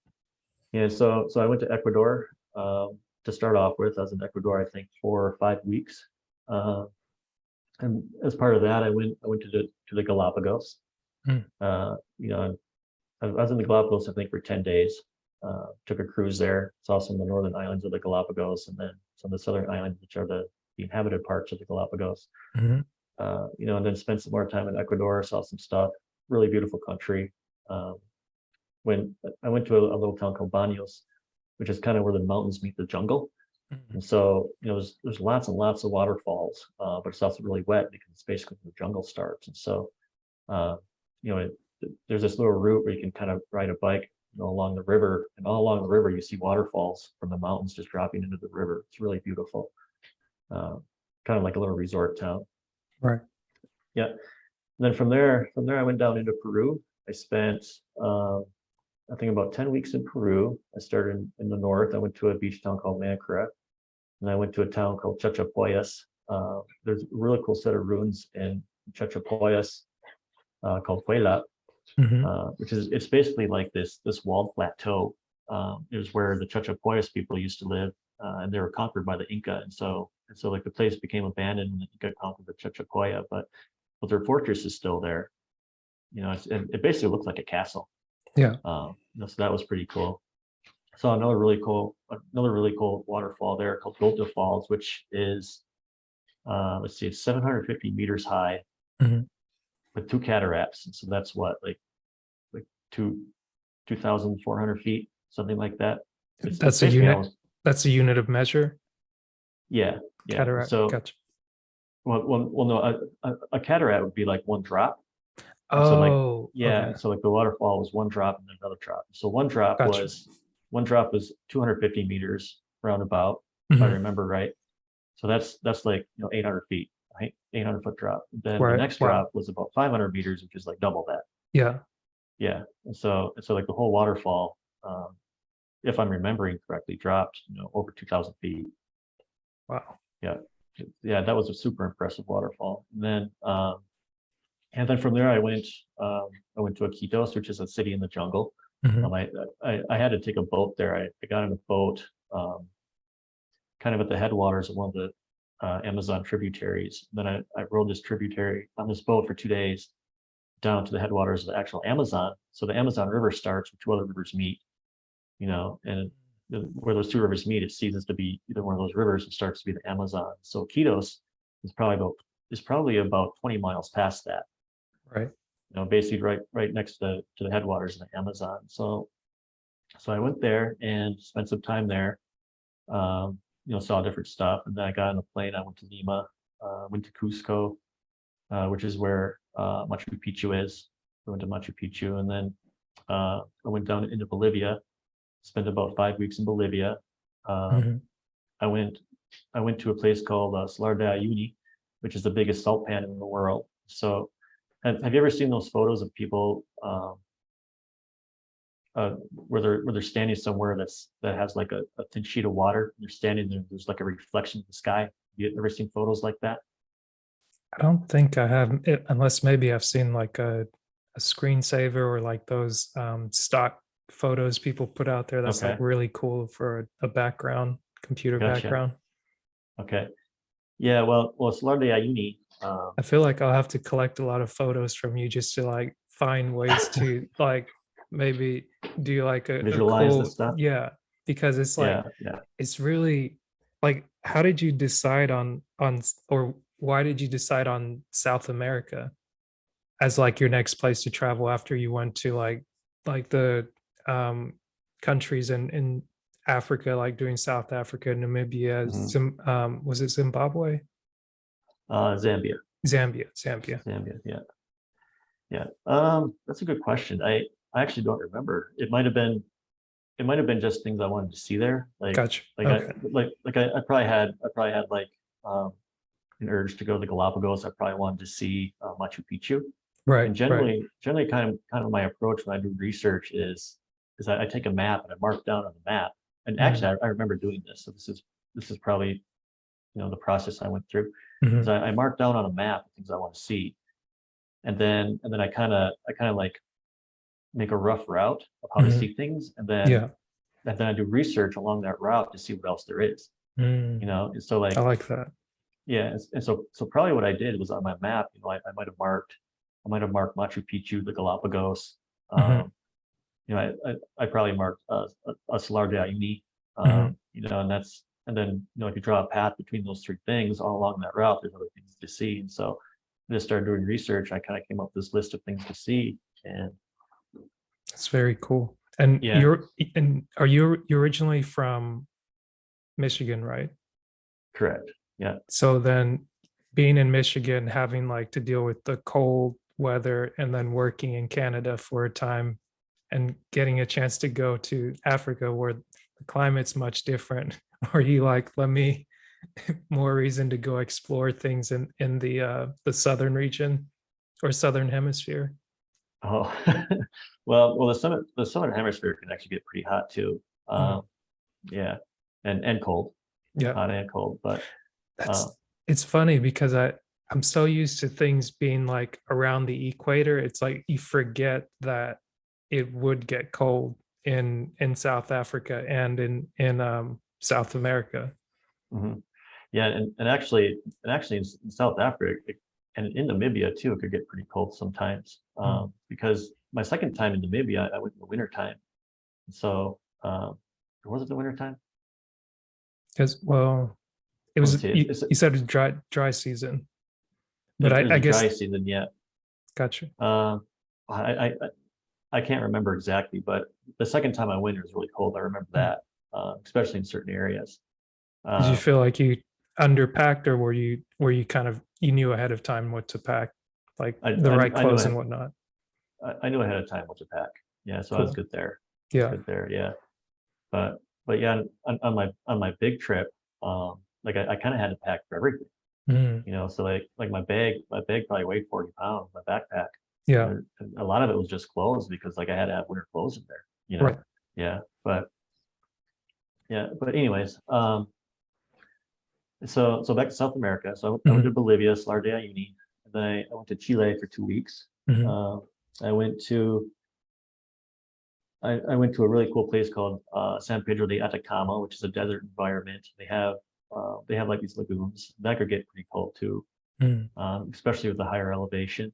Yeah, so I went to Ecuador to start off with. I was in Ecuador, I think, 4 or 5 weeks, and as part of that, I went to the Galapagos. Mm. You know, I was in the Galapagos, I think, for 10 days. Took a cruise there. Saw some of the northern islands of the Galapagos, and then some of the southern islands, which are the inhabited parts of the Galapagos. You know, and then spent some more time in Ecuador. Saw some stuff. Really beautiful country. When I went to a little town called Baños, which is kind of where the mountains meet the jungle. And so, you know, there's lots and lots of waterfalls, but it's also really wet because it's basically where the jungle starts. And so, you know, there's this little route where you can kind of ride a bike, you know, along the river, and all along the river you see waterfalls from the mountains just dropping into the river. It's really beautiful, kind of like a little resort town. Right. Yeah. And then from there I went down into Peru. I spent I think about 10 weeks in Peru. I started in the north. I went to a beach town called Mancra, and I went to a town called Chachapoyas. There's a really cool set of ruins in Chachapoyas called Huela, which is it's basically like this walled plateau. It was where the Chachapoyas people used to live, and they were conquered by the Inca, and so like the place became abandoned when the Inca conquered the Chachapoya, but their fortress is still there. You know, it basically looks like a castle. Yeah. You know, so that was pretty cool. Saw another really cool waterfall there called Gota Falls, which is let's see, it's 750 meters high with 2 cataracts. And so that's what, like 2,400 feet, something like that. That's a unit. That's a unit of measure. Yeah. Yeah. Cataract. So, Gotcha. well, no, a cataract would be like one drop. Oh, so like, yeah. Okay. So like the waterfall was one drop and then another drop. So one drop Gotcha. was 250 meters roundabout, if I remember right. So that's like, you know, 800 feet, right? 800-foot drop. Then the next drop was about 500 meters, which is like double that. Yeah. Yeah. And so like the whole waterfall, if I'm remembering correctly, dropped, you know, over 2,000 feet. Wow. Yeah. Yeah, that was a super impressive waterfall. And then And then from there, I went to Iquitos, which is a city in the jungle. Mhm. I had to take a boat there. I got on a boat, kind of at the headwaters of one of the Amazon tributaries. Then I rode this tributary on this boat for 2 days down to the headwaters of the actual Amazon. So the Amazon River starts where two other rivers meet, and where those two rivers meet, it ceases to be either one of those rivers. It starts to be the Amazon. So Iquitos is probably about 20 miles past that. Right. Basically right next to the headwaters of the Amazon. So I went there and spent some time there. Saw different stuff, and then I got on the plane. I went to Lima, went to Cusco, which is where Machu Picchu is. I went to Machu Picchu, and then I went down into Bolivia. Spent about 5 weeks in Bolivia. Mhm. I went to a place called Salar de Uyuni, which is the biggest salt pan in the world. So, have you ever seen those photos of people where they're standing somewhere that has like a thin sheet of water? They're standing there. There's like a reflection of the sky. You ever seen photos like that? I don't think I have, unless maybe I've seen like a screensaver or like those stock photos people put out there that's like Okay, really cool for a background, computer gotcha. background. Okay, yeah. Well, Salar de Uyuni. I feel like I'll have to collect a lot of photos from you just to like find ways to like maybe do like a Visualize this cool, stuff. yeah, because it's like Yeah, yeah. it's really like how did you decide or why did you decide on South America as like your next place to travel after you went to like the um countries in Africa, like doing South Africa, Namibia, Mhm. was it Zimbabwe? Zambia, Zambia. Zambia. Yeah, yeah. That's a good question. I actually don't remember. It might have been just things I wanted to see there. Gotcha. Like I Okay. I probably had like um, an urge to go to the Galapagos. I probably wanted to see Machu Picchu. Right, And right. generally, kind of my approach when I do research is I take a map and I mark down on the map. And actually, Mm, I remember doing this. So this is probably the process I went through. Is mhm, I mark down on a map the things I want to see, and then I kind of like make a rough route of how to mhm. see things, Yeah. and then I do research along that route to see what else there is. Mm, And so I like like that. yeah, and so probably what I did was on my map, I might have marked Machu Picchu, the Galapagos. Mhm, I probably marked a Salar de Uyuni, mhm. and then if you draw a path between those three things all along that route, there's other things to see. And so I just started doing research. I kind of came up with this list of things to see, and It's very cool. And yeah, are you originally from Michigan, right? correct, yeah. So then being in Michigan, having like to deal with the cold weather and then working in Canada for a time and getting a chance to go to Africa where the climate's much different. Are you like, let me more reason to go explore things in the southern region or southern hemisphere? Oh, well, the southern hemisphere can actually get pretty hot too. Mm, Yeah, and cold, yeah. hot and cold. But uh, That's it's funny because I'm so used to things being like around the equator. It's like you forget that it would get cold in South Africa and in South America. mhm. Yeah, and actually in South Africa and in Namibia too, it could get pretty cold sometimes. Mm. Because my second time in Namibia, I went in the winter time. So, was it the winter time? Because well, it Let's was see. you said it was dry season, but It was I a dry guess season yet. gotcha. Uh, I, I I can't remember exactly, but the second time I went, it was really cold. I remember Mm. that, especially in certain areas. Did you Uh, feel like you underpacked or were you kind of you knew ahead of time what to pack, like I, the I right I knew clothes I, and whatnot? I knew ahead of time what to pack. Yeah, so I was Cool. good there. I was Yeah. good there. Yeah, but yeah, on my big trip, like I kind of had to pack for everything. Mm. So like my bag probably weighed 40 pounds, my backpack. Yeah. And a lot of it was just clothes because like I had to have winter clothes in there, you Right. know. Yeah, but anyways, so back to South America. So I went to Mhm. Bolivia, Salar de Uyuni, then I went to Chile for 2 weeks. Mhm. I went to I went to a really cool place called San Pedro de Atacama, which is a desert environment. They have like these lagoons that could get pretty cold too, Mm. especially with the higher elevation.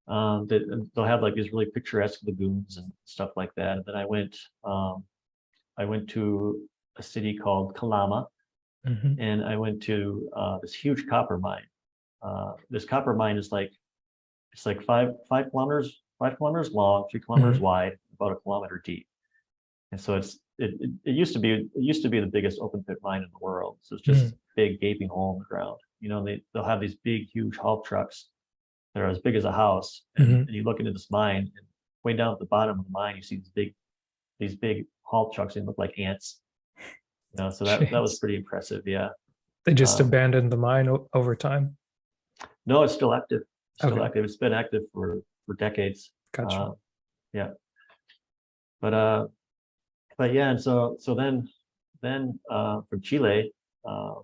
They'll have like these really picturesque lagoons and stuff like that. And then I went to a city called Calama, Mhm. and I went to this huge copper mine. This copper mine is like it's like 5 kilometers long, 3 kilometers Mhm. wide, about a kilometer deep. And so it used to be the biggest open pit mine in the world. So it's just Mm. this big gaping hole in the ground. You know, they'll have these big, huge haul trucks that are as big as a house, Mhm. and you look into this mine, and way down at the bottom of the mine, you see these big haul trucks and look like ants. You know, so that was Jeez. pretty impressive. Yeah. They just Um, abandoned the mine over time. no, it's still active. Still Okay, active. It's been active for decades. gotcha. Yeah. But but yeah, and so then from Chile, uh,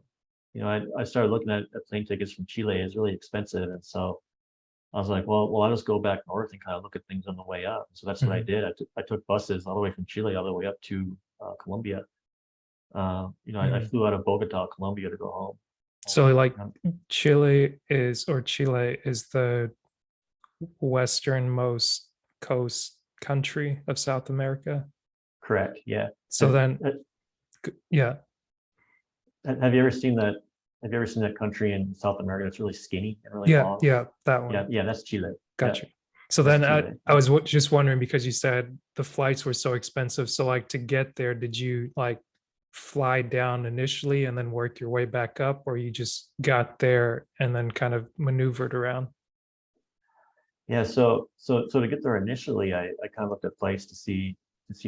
I started looking at plane tickets from Chile. It's really expensive, and so I was like, well, I'll just go back north and kind of look at things on the way up. So that's what I Mhm. did. I took buses all the way from Chile all the way up to Colombia. I Mm. flew out of Bogota, Colombia, to go home. So like Um, Chile is the westernmost coast country of South America. correct. Yeah. So Have, then, yeah, have you ever seen that? Have you ever seen that country in South America that's really skinny and really yeah, long? yeah, that Yeah, one. yeah, that's Chile. Yeah, Gotcha. So that's then Chile. I Yeah. was just wondering because you said the flights were so expensive. So like to get there, did you like fly down initially and then work your way back up, or you just got there and then kind of maneuvered around? Yeah, so to get there initially, I kind of looked at flights to see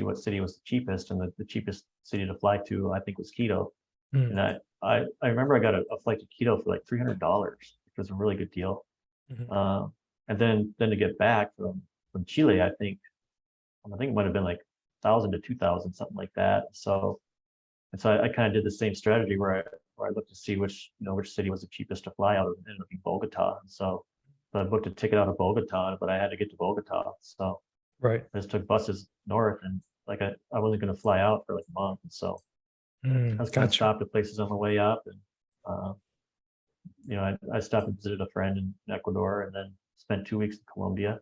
what city was the cheapest, and the cheapest city to fly to, I think, was Quito. Mm. And I remember I got a flight to Quito for like $300, which was a really good deal. Mhm. Uh, and then to get back from Chile, I think it might have been like 1,000 to 2,000, something like that. So I kind of did the same strategy where I looked to see which city was the cheapest to fly out of. It ended up being Bogota. So I booked a ticket out of Bogota, but I had to get to Bogota. So Right. I just took buses north, and like I wasn't going to fly out for like a month. And so I Mm, was kind of gotcha. stopped at places on the way up, and uh, I stopped and visited a friend in Ecuador, and then spent 2 weeks in Colombia.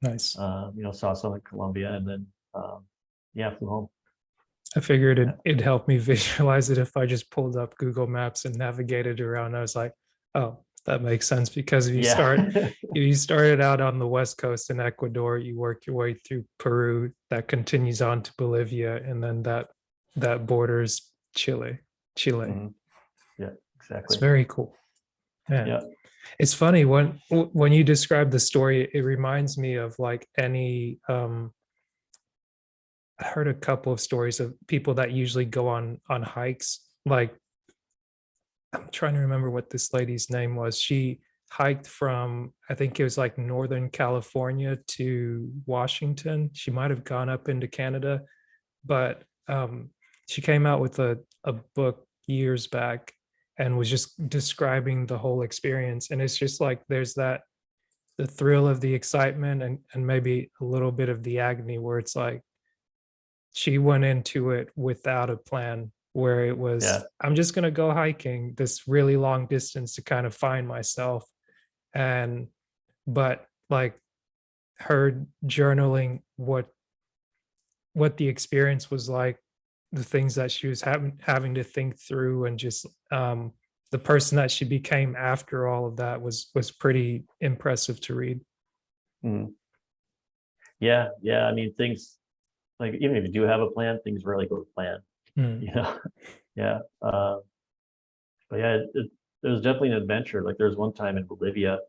Nice. Saw some in Colombia, and then yeah, flew home. I figured Yeah. it'd help me visualize it if I just pulled up Google Maps and navigated around. I was like, oh, that makes sense because Yeah. if you started out on the west coast in Ecuador, you work your way through Peru, that continues on to Bolivia, and then that borders Chile. Chile. Mhm. Yeah, It's exactly. very cool. Yeah. Yeah. It's funny when you describe the story, it reminds me of like any I heard a couple of stories of people that usually go on hikes. Like I'm trying to remember what this lady's name was. She hiked from I think it was like Northern California to Washington. She might have gone up into Canada, but she came out with a book years back and was just describing the whole experience. And it's just like there's that the thrill of the excitement and maybe a little bit of the agony where it's like she went into it without a plan where it was Yeah. I'm just going to go hiking this really long distance to kind of find myself and but like her journaling what the experience was like, the things that she was having to think through and just the person that she became after all of that was pretty impressive to read. Mhm. Yeah. Yeah. I mean, things like even if you do have a plan, things rarely go to plan. Mm. You know. Yeah. But yeah, it was definitely an adventure. Like there was one time in Bolivia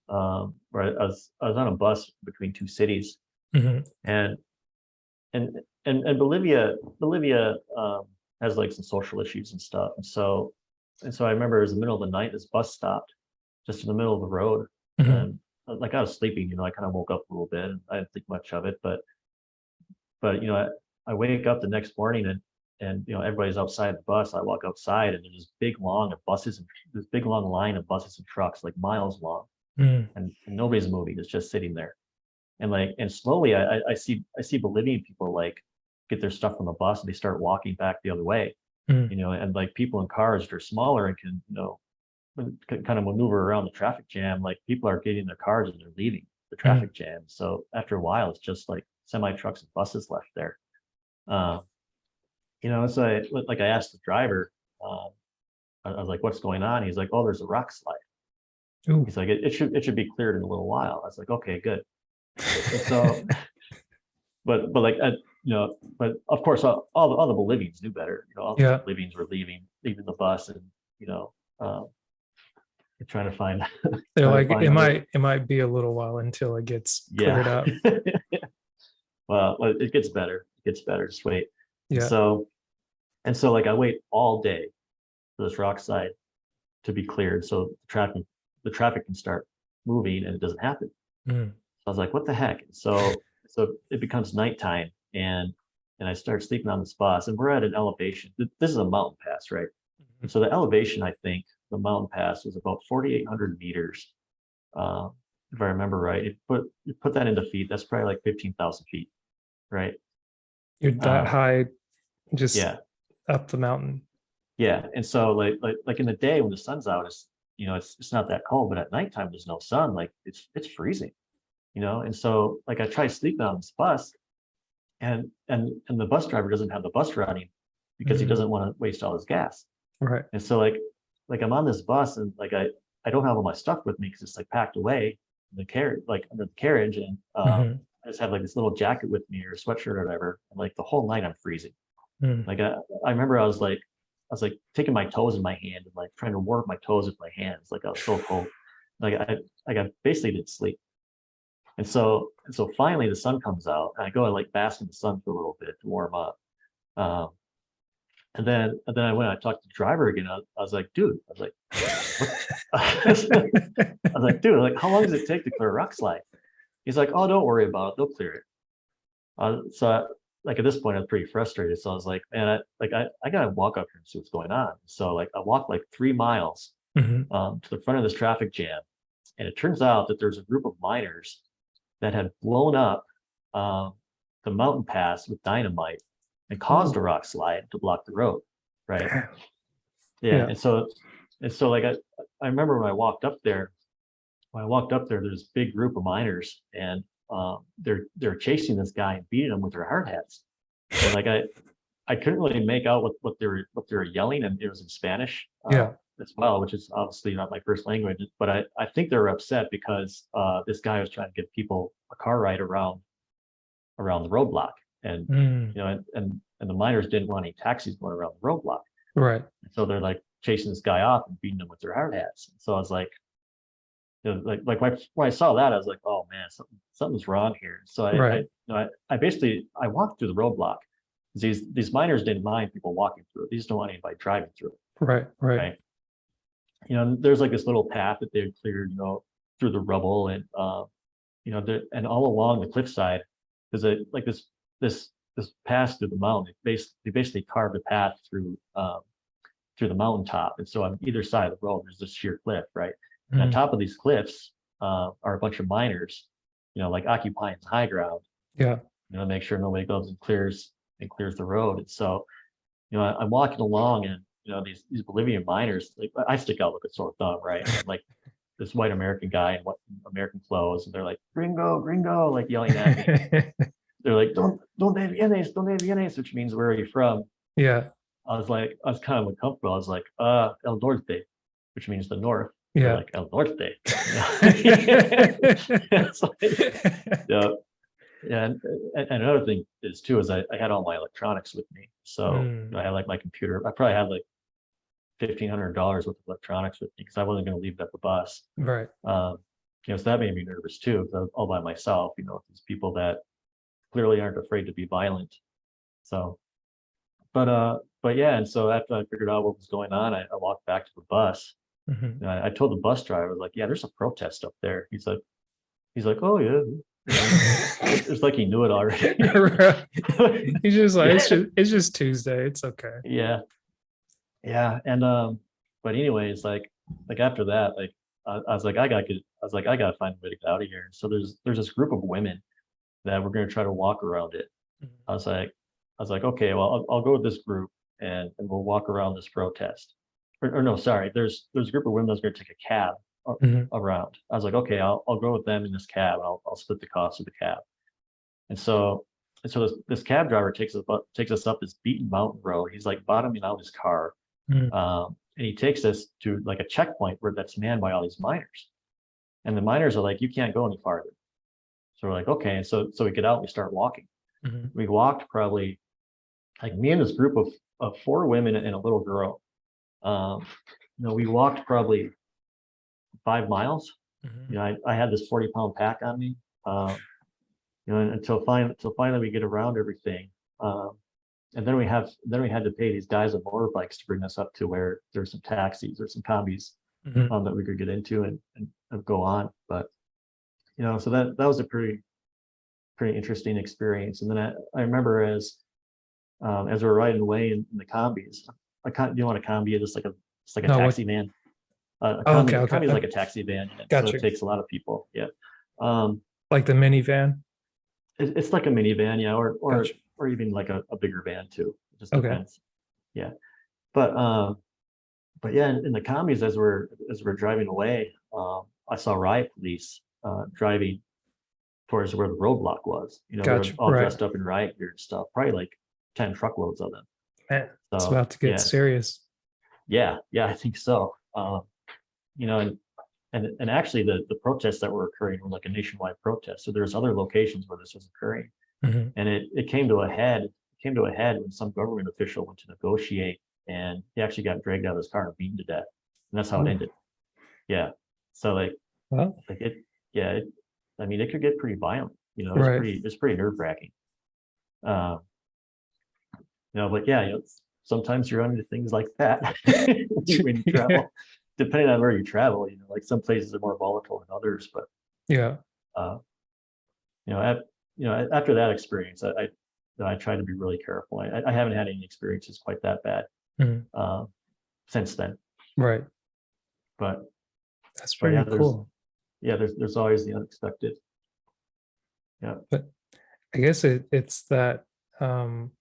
where I was on a bus between two cities, Mhm. and and Bolivia has like some social issues and stuff, and so I remember it was the middle of the night. This bus stopped just in the middle of the road, Mhm. and like I was sleeping, I kind of woke up a little bit, and I didn't think much of it, but I wake up the next morning, and everybody's outside the bus. I walk outside, and there's this big long line of buses and trucks like miles long. and nobody's moving. It's just sitting there. And slowly I see Bolivian people like get their stuff from the bus and they start walking back the other way, and like people in cars that are smaller and can, kind of maneuver around the traffic jam. Like people are getting in their cars and they're leaving the traffic jam. So after a while, it's just like semi trucks and buses left there. Uh, so I asked the driver, I was like, "What's going on?" He's like, "Oh, there's a rock slide." Ooh. He's like, "It should be cleared in a little while." I was like, "Okay, good." And so, but like but of course, all the Bolivians knew better. All the Yeah. Bolivians were leaving the bus, and uh, trying to find They're trying to like, find it might be a little while until it gets cleared yeah. up. Well, it gets better. It gets better. Just wait. And Yeah. so like I wait all day for this rock slide to be cleared, so the traffic can start moving, and it doesn't happen. Mm. So I was like, what the heck? So it becomes nighttime, and I start sleeping on this bus, and we're at an elevation. This is a mountain pass, right? And so the elevation, I think, the mountain pass was about 4,800 meters, if I remember right. You put that into feet, that's probably like 15,000 feet, right? You're that high, just Yeah, up the mountain. yeah. And so like in the day when the sun's out, it's not that cold, but at nighttime there's no sun, like it's freezing, And so like I tried sleeping on this bus, and the bus driver doesn't have the bus running because he doesn't want to waste all his gas. Right. And so like I'm on this bus, and like I don't have all my stuff with me because it's like packed away in the carriage, like under the carriage, and I just have like this little jacket with me or sweatshirt or whatever, and like the whole night I'm freezing. Like I remember I was like taking my toes in my hand and like trying to warm my toes with my hands, like I was so cold. Like I basically didn't sleep. And so finally the sun comes out, and I go and like bask in the sun for a little bit to warm up. Um, and then I went, I talked to the driver again. I was like, dude, I was like, what? I was like, dude, like, how long does it take to clear a rock slide? He's like, oh, don't worry about it. They'll clear it. Like at this point, I was pretty frustrated. So I was like, man, I gotta walk up here and see what's going on. So like I walked like 3 miles to the front of this traffic jam. And it turns out that there's a group of miners that had blown up the mountain pass with dynamite and caused a rock slide to block the road. Right. Yeah. And so like I remember when I walked up there, there's a big group of miners, and they're chasing this guy and beating him with their hard hats. And like I couldn't really make out what they were yelling, and it was in Spanish as well, which is obviously not my first language. But I think they were upset because this guy was trying to give people a car ride around the roadblock, and and the miners didn't want any taxis going around the roadblock. Right. So they're like chasing this guy off and beating him with their hard hats. So I was like, like when I saw that, I was like, oh man, something's wrong here. So I basically walked through the roadblock. These miners didn't mind people walking through it. They just don't want anybody driving through it. Right. There's like this little path that they had cleared, through the rubble, and and all along the cliffside, there's like this pass through the mountain. They basically carved a path through the mountaintop, and so on either side of the road, there's this sheer cliff, right? And on top of these cliffs are a bunch of miners, like occupying the high ground. Yeah. Make sure nobody goes and clears the road. And so, I'm walking along, and these Bolivian miners, like I stick out like a sore thumb, right? And, like this white American guy in American clothes, and they're like, "Gringo, gringo," like yelling at me. They're like, "Donde vienes," which means where are you from? Yeah. I was kind of uncomfortable. I was like, El Norte, which means the north. Yeah. They're like El Norte. It's like, yeah. And another thing is too, is I had all my electronics with me. So I had like my computer. I probably had like $1,500 worth of electronics with me because I wasn't going to leave it at the bus. Right. So that made me nervous too, because I was all by myself, these people that clearly aren't afraid to be violent. So, but yeah, and so after I figured out what was going on, I walked back to the bus. I told the bus driver, I was like, yeah, there's a protest up there. He's like, oh yeah. It's like he knew it already. He's just like, it's just Tuesday. It's okay. Yeah. And but anyways, like after that, like I was like, I gotta find a way to get out of here. So there's this group of women that we're gonna try to walk around it. Mhm. I was like, okay, well, I'll go with this group and we'll walk around this protest. Or no, sorry, there's a group of women that's gonna take a cab Mhm. around. I was like, okay, I'll go with them in this cab. I'll split the cost of the cab. And so this cab driver takes us up this beaten mountain road. He's like bottoming out his car. Mhm. And he takes us to like a checkpoint where that's manned by all these miners. And the miners are like, you can't go any farther. So we're like, okay. And so we get out and we start walking. Mhm. We walked probably like me and this group of four women and a little girl. Um, we walked probably 5 miles. Mhm. I had this 40-pound pack on me. Until finally we get around everything. Um, and then we had to pay these guys on motorbikes to bring us up to where there's some taxis or some combis Mhm. that we could get into and go on. But so that was a pretty interesting experience. And then I remember as we were riding away in the combis, you know what a combi is? It's like a No, what? taxi van. Oh, okay, A okay. combi is like a taxi van, so Got it you. takes a lot of people. Yeah. Um, Like the minivan. it's like a minivan, yeah, Got you. or even like a bigger van too. It just Okay. depends. Yeah. But yeah, in the commies as we're driving away, I saw riot police driving towards where the roadblock was. They Got were you. all Right. dressed up in riot gear and stuff, probably like 10 truckloads of them. Man, it's So about to get yeah, serious. yeah, I think so. You know, and actually the protests that were occurring were like a nationwide protest. So there's other locations where this was occurring. Mhm. And it came to a head. It came to a head when some government official went to negotiate, and he actually got dragged out of his car and beaten to death. And that's how it Ooh. ended. Yeah. So Well, like it, yeah. I mean, it could get pretty violent. right. It's pretty nerve wracking. Uh, but yeah, sometimes you run into things like that when you Yeah. travel. Depending on where you travel, like some places are more volatile than others. But Yeah. uh, at, after that experience, I try to be really careful. I haven't had any experiences quite that bad Mhm. uh, since then. Right. But That's yeah, pretty cool. there's always the unexpected. Yeah. But I guess it's that um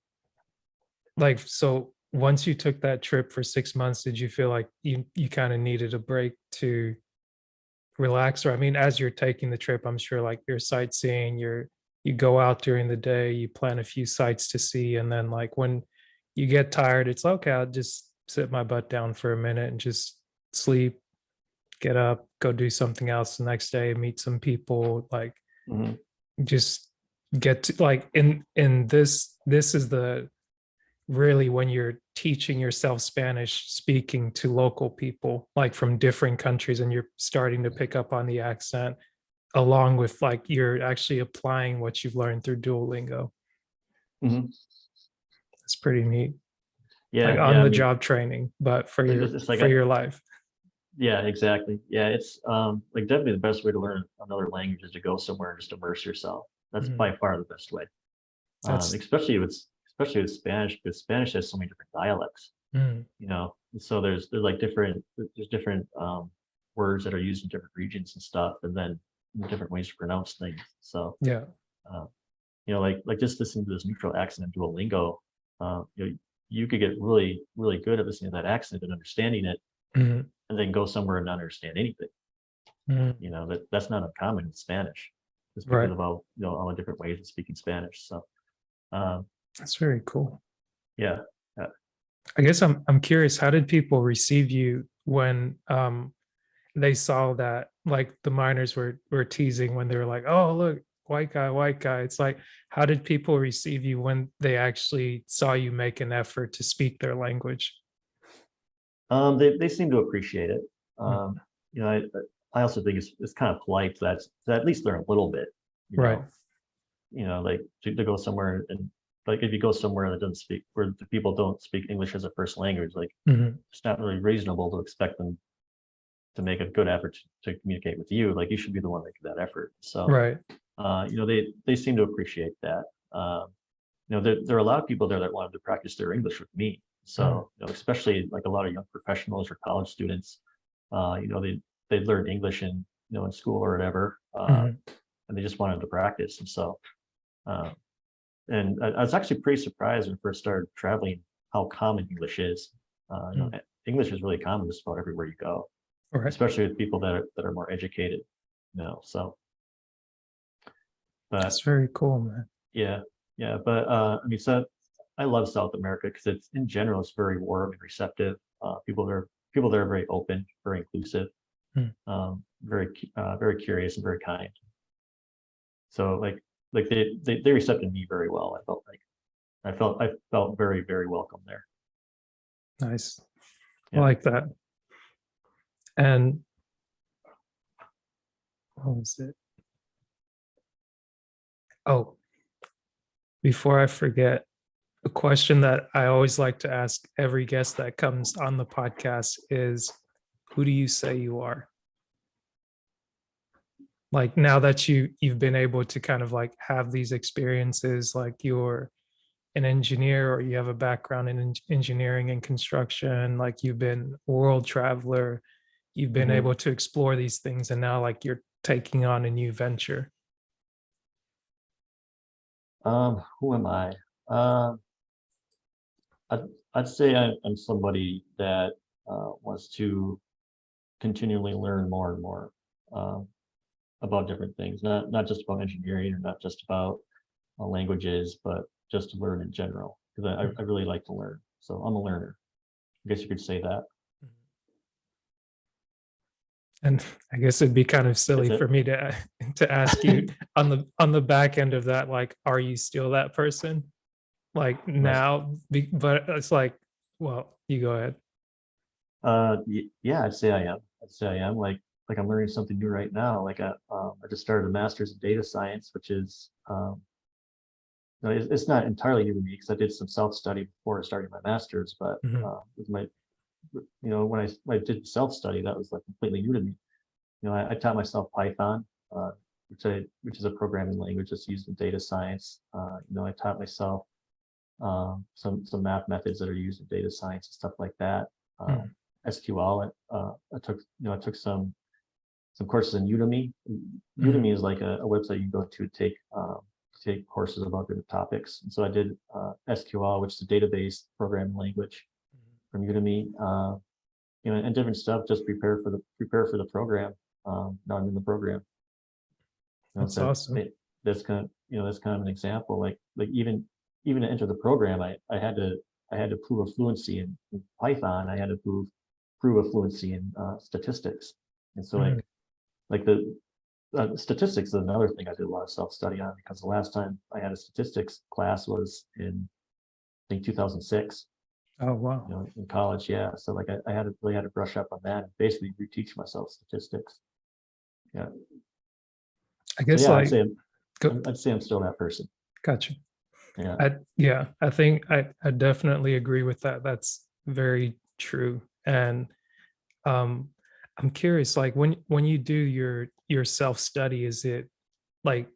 like, so once you took that trip for 6 months, did you feel like you kind of needed a break to relax? Or I mean, as you're taking the trip, I'm sure like you're sightseeing, you go out during the day, you plan a few sites to see, and then like when you get tired, it's okay, I'll just sit my butt down for a minute and just sleep, get up, go do something else the next day, meet some people, like Hmm. just get to like in this is the really when you're teaching yourself Spanish speaking to local people like from different countries, and you're starting to pick up on the accent along with like you're actually applying what you've learned through Duolingo. Hmm. It's pretty neat. Like Yeah. on Yeah. I the mean, job training, but for your it's like for your life. yeah, exactly. Yeah, it's like definitely the best way to learn another language is to go somewhere and just immerse yourself. That's Mhm. by far the best way. That's Especially with Spanish, because Spanish has so many different dialects. mm, And so there's like different words that are used in different regions and stuff, and then different ways to pronounce things. So yeah. uh, like just listening to this neutral accent in Duolingo, you could get really really good at listening to that accent and understanding it, Mhm. and then go somewhere and not understand anything. Mhm. That's not uncommon in Spanish, just because Right. of all the different ways of speaking Spanish. So um, That's very cool. yeah, I guess I'm curious, how did people receive you when they saw that like the miners were teasing when they were like, "Oh, look, white guy, white guy." It's like, how did people receive you when they actually saw you make an effort to speak their language? they seem to appreciate it. Mm. Um, you know, I also think it's kind of polite to at least learn a little bit. You Right. know, like to go somewhere and like if you go somewhere that doesn't speak where the people don't speak English as a first language, like Mhm. it's not really reasonable to expect them to make a good effort to communicate with you. Like you should be the one making that effort. So Right. they seem to appreciate that. There are a lot of people there that wanted to practice their English with me. Mm. So especially like a lot of young professionals or college students, they'd learned English in school or whatever, Mhm. and they just wanted to practice. And so, uh, and I was actually pretty surprised when I first started traveling how common English is. Mm. English is really common just about everywhere you go, All right. especially with people that are more educated. So, but That's very cool, man. yeah, yeah. But I mean, so I love South America because it's in general it's very warm and receptive. People there are very open, very inclusive, Mm. very curious and very kind. So like they accepted me very well. I felt very, very welcome there. Nice. I Yeah. like that. And what was it? Oh, before I forget, a question that I always like to ask every guest that comes on the podcast is, who do you say you are? Like now that you've been able to kind of like have these experiences, like you're an engineer or you have a background in engineering and construction, like you've been a world traveler, you've been hmm able to explore these things, and now like you're taking on a new venture. Who am I? Um, I'd, I'd say I'm somebody that wants to continually learn more and more um, about different things, not just about engineering or not just about languages, but just to learn in general. Because I really like to learn, so I'm a learner. I guess you could say that. And I guess it'd be kind of silly Is it? for me to ask you on the back end of that, like, are you still that person? Like Nice. now, but it's like, well, you go ahead. Yeah, I'd say I am. I'd say I am. Like I'm learning something new right now. I just started a master's in data science, which is no, it's not entirely new to me because I did some self-study before starting my master's, but Mhm. with my when I did self-study, that was like completely new to me. I taught myself Python, which is a programming language that's used in data science. I taught myself some math methods that are used in data science and stuff like that. Mhm. SQL. I took some courses in Udemy. Mhm. Udemy is like a website you go to take courses about different topics. And so I did SQL, which is a database programming language from Udemy, and different stuff. Just prepare for the program. Now I'm in the program. That's So awesome. that's kind of an example. Like even to enter the program, I had to prove a fluency in Python. I had to prove a fluency in statistics. And so Mhm. like the statistics is another thing I did a lot of self-study on because the last time I had a statistics class was in I think 2006, Oh wow. in college. Yeah. So like I really had to brush up on that and basically reteach myself statistics. Yeah. I So guess yeah, I'd like, say go, I'd say I'm still that person. gotcha. Yeah. Yeah, I think I definitely agree with that. That's very true. And um I'm curious, like when you do your self-study, is it like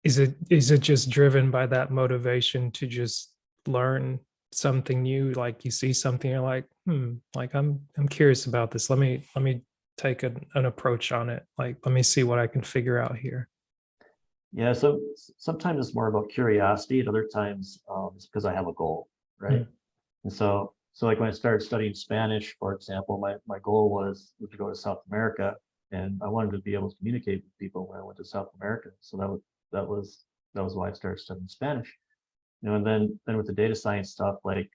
is it just driven by that motivation to just learn something new? Like you see something, you're like, like I'm curious about this. Let me take an approach on it. Like let me see what I can figure out here. Yeah. So sometimes it's more about curiosity, and other times it's because I have a goal, right? Mm. And so like when I started studying Spanish, for example, my goal was to go to South America, and I wanted to be able to communicate with people when I went to South America. So that was that was why I started studying Spanish. And then with the data science stuff, like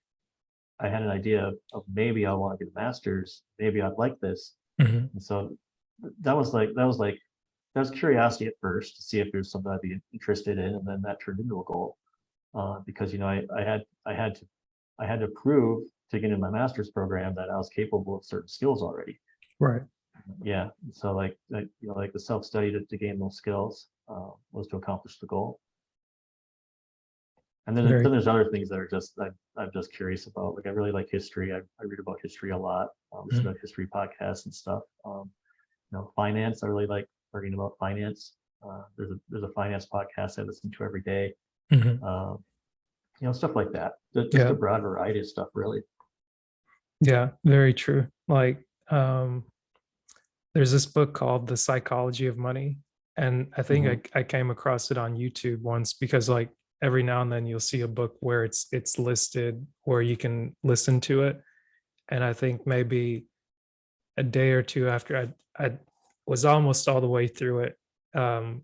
I had an idea of maybe I want to get a master's, maybe I'd like this. Mhm. And so that was curiosity at first to see if there's something I'd be interested in, and then that turned into a goal because I had to prove to get in my master's program that I was capable of certain skills already. Right. Yeah, so like the self study to gain those skills was to accomplish the goal. And then Very. there's other things that are just I'm just curious about. Like I really like history. I read about history a lot. Listen Mhm. to history podcasts and stuff. Finance. I really like learning about finance. There's a finance podcast I listen to every day. Mhm. Um, stuff like that. Just a Yeah. broad variety of stuff, really. Yeah, very true. Like, There's this book called The Psychology of Money. And I think Mhm. I came across it on YouTube once because like every now and then you'll see a book where it's listed or you can listen to it. And I think maybe a day or two after I was almost all the way through it. Um,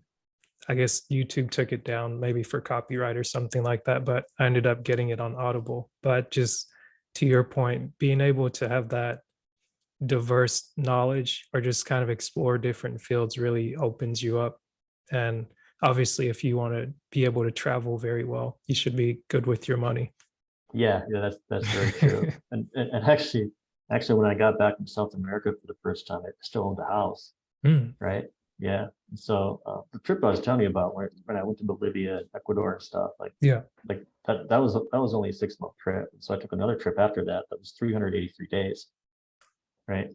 I guess YouTube took it down maybe for copyright or something like that, but I ended up getting it on Audible. But just to your point, being able to have that diverse knowledge or just kind of explore different fields really opens you up. And obviously, if you want to be able to travel very well, you should be good with your money. Yeah, yeah, that's very true. And actually, when I got back from South America for the first time, I still owned a house, Mm, right? Yeah. And so the trip I was telling you about, when I went to Bolivia, Ecuador, and stuff, yeah. like that was only a 6 month trip. And so I took another trip after that. That was 383 days, right?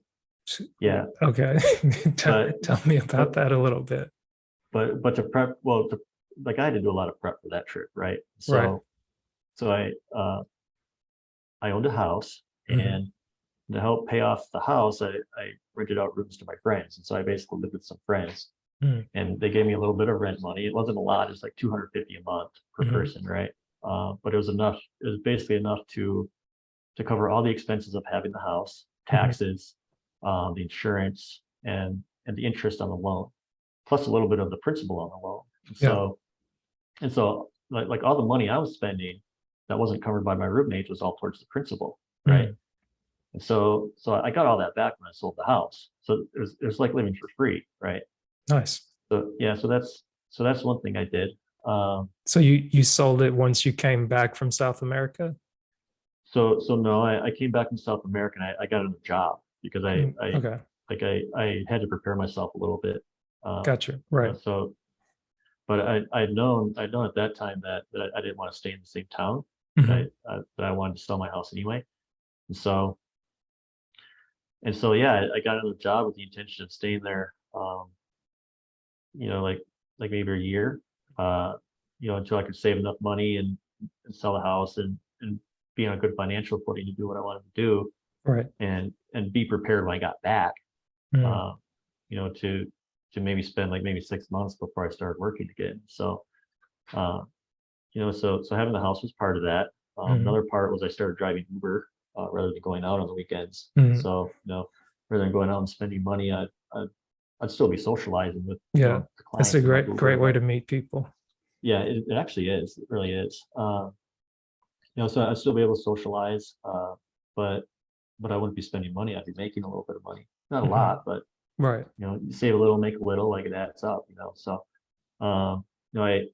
Yeah. Okay. tell, But tell me about but that a little bit. but to prep, well, like I had to do a lot of prep for that trip, right? Right. So I owned a house, Hmm. and to help pay off the house, I rented out rooms to my friends. And so I basically lived with some friends, Mm, and they gave me a little bit of rent money. It wasn't a lot, it's like 250 a month per hmm. person, right? But it was enough, it was basically enough to cover all the expenses of having the house, Hmm. taxes, the insurance, and the interest on the loan, plus a little bit of the principal on the loan. And Yeah. so and so like all the money I was spending that wasn't covered by my roommates was all towards the principal, right? Mm, And so I got all that back when I sold the house. So it was like living for free, right? nice. So yeah, so that's one thing I did. Um, So you sold it once you came back from South America? so no, I came back from South America, and I got a job because Mm, okay. I had to prepare myself a little bit. Um, Gotcha. Right. so but I'd known at that time that I didn't want to stay in the same town, Hmm. that I wanted to sell my house anyway. And so and so yeah, I got another job with the intention of staying there, like maybe a year, uh, until I could save enough money and sell the house, and be on a good financial footing to do what I wanted to do, Right. and be prepared when I got back, Mm, uh, to maybe spend like maybe 6 months before I started working again. So, uh, so having the house was part of that. hmm. Another part was I started driving Uber, rather than going out on the weekends. Hmm. So, rather than going out and spending money, I'd still be socializing with, Yeah. the That's a clients in my great Uber, way but to meet people. yeah, it actually is. It really is. So I'd still be able to socialize, but I wouldn't be spending money. I'd be making a little bit of money, not a Hmm. lot, but Right. you save a little, make a little, like it adds up. So, um, I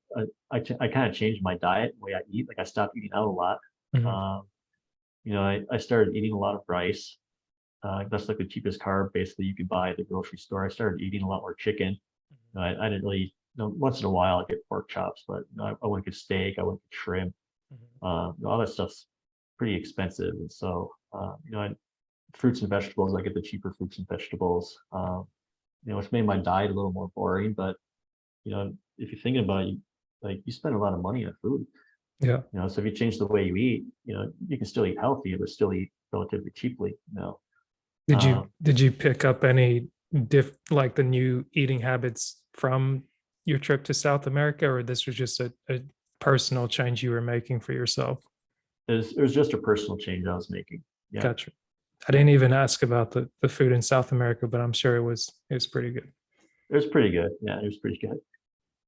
kind of changed my diet, the way I eat. Like I stopped eating out a lot. Hmm. Um, I started eating a lot of rice. That's like the cheapest carb basically you could buy at the grocery store. I started eating a lot more chicken. I didn't really, once in a while I get pork chops, but I wouldn't get steak, I wouldn't get shrimp. Hmm. All that stuff's pretty expensive. And so, fruits and vegetables, I get the cheaper fruits and vegetables, which made my diet a little more boring. But, if you're thinking about it, you spend a lot of money on food, Yeah. so if you change the way you eat, you can still eat healthy, but still eat relatively cheaply. Um, Did you pick up any like the new eating habits from your trip to South America, or this was just a personal change you were making for yourself? it was just a personal change I was making. Yeah. Gotcha. I didn't even ask about the food in South America, but I'm sure it was pretty good. It was pretty good. Yeah, it was pretty good.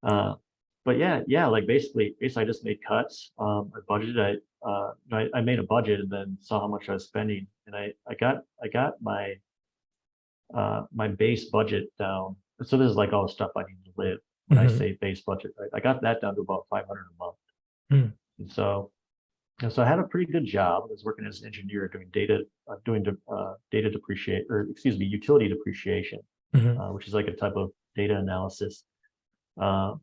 Uh, but yeah, like basically I just made cuts. I budgeted. I made a budget and then saw how much I was spending, and I got my base budget down. So this is like all the stuff I need to live. When I Hmm. say base budget, right, I got that down to about 500 a month. Mm, And so I had a pretty good job. I was working as an engineer doing data depreciate, or excuse me, utility depreciation, mhm. which is like a type of data analysis. Uh,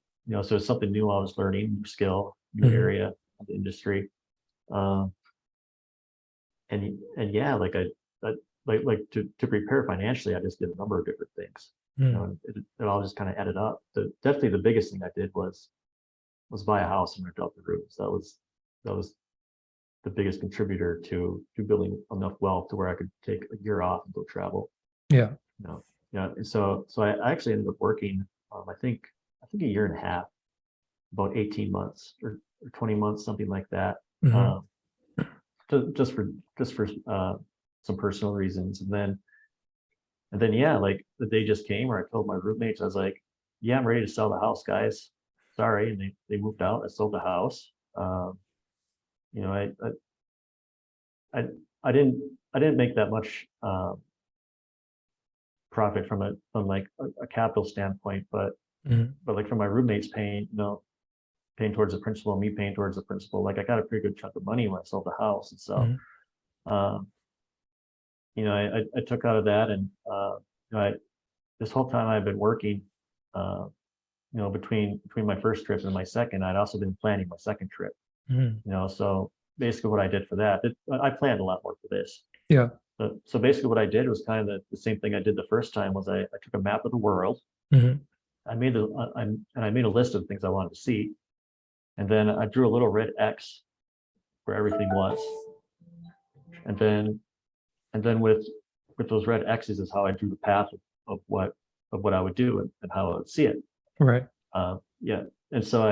so it's something new I was learning, new skill, new Mhm. area of the industry. Um, and yeah, I like to prepare financially, I just did a number of different things. Mm. And it all just kind of added up. Definitely the biggest thing I did was buy a house and rent out the rooms. That was the biggest contributor to building enough wealth to where I could take a year off and go travel. Yeah. You know. and so I actually ended up working, I think a year and a half, about 18 months or 20 months, something like that. Mhm. Um, just for some personal reasons. And then yeah, like the day just came where I told my roommates, I was like, yeah, I'm ready to sell the house, guys. Sorry. And they moved out. I sold the house. You know, I I didn't I didn't make that much profit from like a capital standpoint, Mhm. but like from my roommates paying towards the principal, me paying towards the principal, like I got a pretty good chunk of money when I sold the house. And so Mhm. um, I took out of that, and this whole time I've been working, uh, between my first trip and my second, I'd also been planning my second trip. Mhm. So basically what I did for that, I planned a lot more for this. Yeah. So basically what I did was kind of the same thing I did the first time. Was I took a map of the world. Mhm. I made a list of things I wanted to see, and then I drew a little red X where everything was, and then with those red X's is how I drew the path of what I would do, and how I would see it. Right. Yeah, and so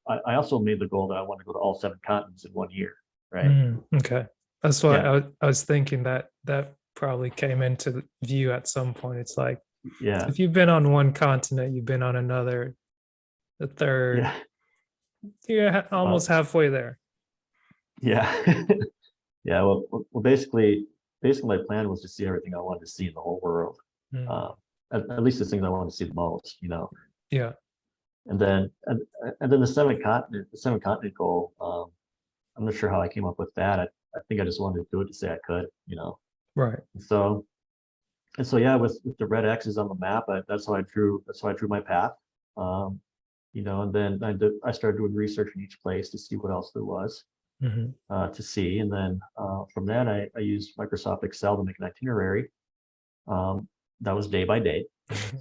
I also made the goal that I want to go to all 7 continents in 1 year, right? Okay. That's why Yeah, I was thinking that that probably came into view at some point. It's like yeah, if you've been on one continent, you've been on another, the third, yeah, you're uh, almost halfway there. yeah, yeah. Well, basically, my plan was to see everything I wanted to see in the whole world. Mm. Uh, at least the things I wanted to see the most. Yeah. And then and then the seven continent goal. I'm not sure how I came up with that. I think I just wanted to do it to say I could. Right. So and so yeah, with the red X's on the map, that's how I drew my path. Um, and then I started doing research in each place to see what else there was Mhm. to see. And then from that, I used Microsoft Excel to make an itinerary. Um, that was day by day.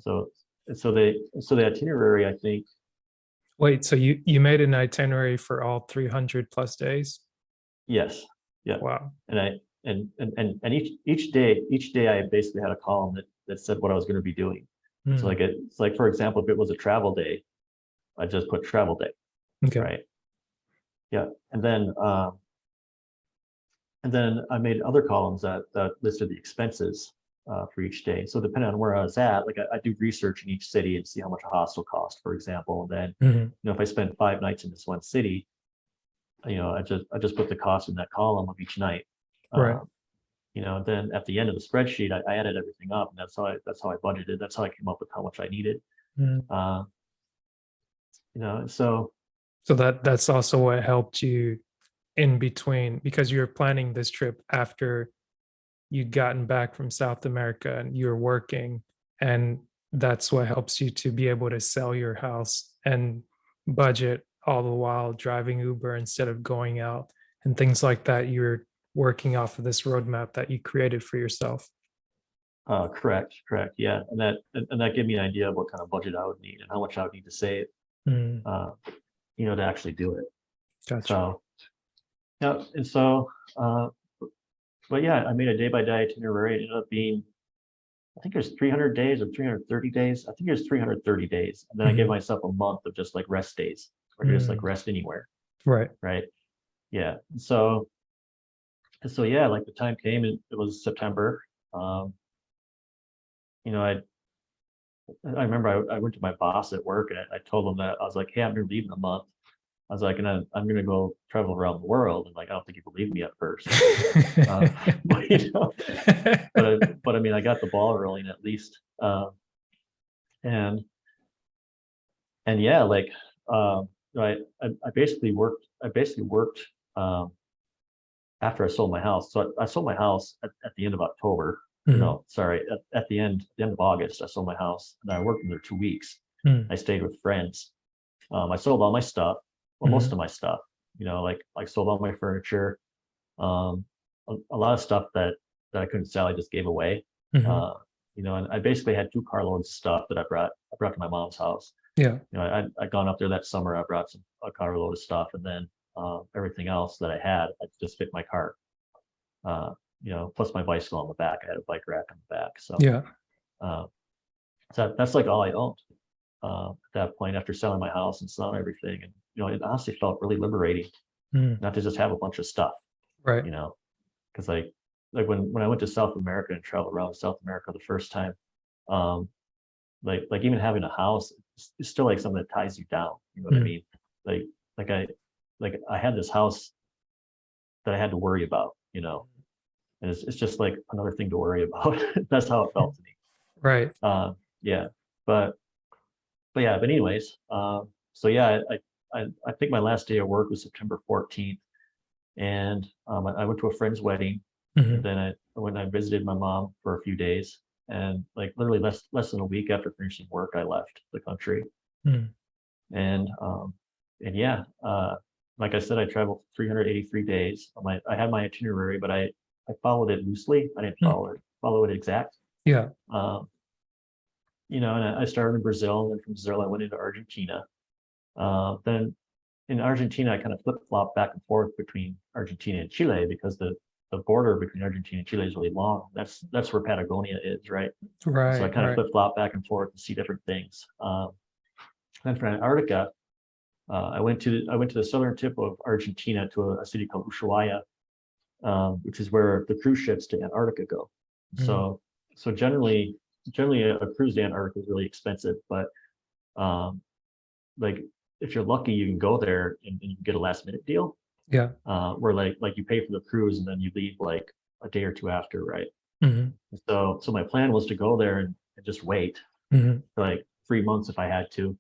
So so the itinerary, I think, Wait, so you made an itinerary for all 300 plus days? yes, yeah. Wow. And each day I basically had a column that said what I was going to be doing. So Mm. it's like, for example, if it was a travel day, I just put travel day, Okay. right? Yeah. And then I made other columns that listed the expenses for each day. So depending on where I was at, like I do research in each city and see how much a hostel cost, for example. And then, Mhm. if I spent 5 nights in this one city, I just put the cost in that column of each night. Right. Uh, and then at the end of the spreadsheet, I added everything up, and that's how I budgeted. That's how I came up with how much I needed. Mm. Uh, so So that's also what helped you in between because you were planning this trip after you'd gotten back from South America and you're working, and that's what helps you to be able to sell your house and budget all the while driving Uber instead of going out and things like that. You're working off of this roadmap that you created for yourself. correct, yeah, and that gave me an idea of what kind of budget I would need and how much I would need to save, Mm. uh, to actually do it. Gotcha. So yeah, and so but yeah, I made a day by day itinerary. It ended up being, I think it was 300 days or 330 days. I think it was 330 days, and then I gave Mhm. myself a month of just like rest days, or just like Mm. rest anywhere, Right. right? Yeah. So yeah, like the time came, and it was September. Um, you know, I remember I went to my boss at work, and I told him that I was like, hey, I'm gonna leave in a month. I was like, and I'm gonna go travel around the world, and like I don't think he believed me at first. Uh, but but I mean, I got the ball rolling at least. And and yeah, like I basically worked um, after I sold my house. So I sold my house at the end of October. Mhm. No, sorry, at the end of August, I sold my house, and I worked in there 2 weeks. Mm. I stayed with friends. I sold all my stuff, well, most Mhm. of my stuff. Like sold all my furniture. A lot of stuff that I couldn't sell, I just gave away. Mhm. Uh, and I basically had 2 carloads of stuff that I brought to my mom's house. Yeah. I'd gone up there that summer. I brought a carload of stuff, and then everything else that I had, I just fit my car. Plus my bicycle on the back. I had a bike rack on the back. So, Yeah. uh, So that's like all I owned at that point after selling my house and selling everything. And, it honestly felt really liberating Mm. not to just have a bunch of stuff, Right. because like when I went to South America and traveled around South America the first time, um, like even having a house is still like something that ties you down. You know what I Mm. mean? Like like I I had this house that I had to worry about, and it's just like another thing to worry about. That's how it felt to me. Right. Yeah, but but anyways, so yeah, I think my last day of work was September 14th, and I went to a friend's wedding, and Hmm. then when I visited my mom for a few days, and like literally less than a week after finishing work, I left the country, Mm. and yeah, like I said, I traveled 383 days. I had my itinerary, but I followed it loosely. I didn't Mm. follow it exact. Yeah. Um, and I started in Brazil, and then from Brazil I went into Argentina. Then in Argentina, I kind of flip-flop back and forth between Argentina and Chile because the border between Argentina and Chile is really long. That's where Patagonia is, right? So I Right. kind of Right. flip-flop back and forth to see different things. Then for Antarctica, I went to the southern tip of Argentina to a city called Ushuaia, which is where the cruise ships to Antarctica go. Mm. So generally a cruise to Antarctica is really expensive, but um, like if you're lucky, you can go there and you can get a last minute deal, Yeah. where like you pay for the cruise and then you leave like a day or two after, right? Hmm. So my plan was to go there and just wait Hmm. for like 3 months if I had to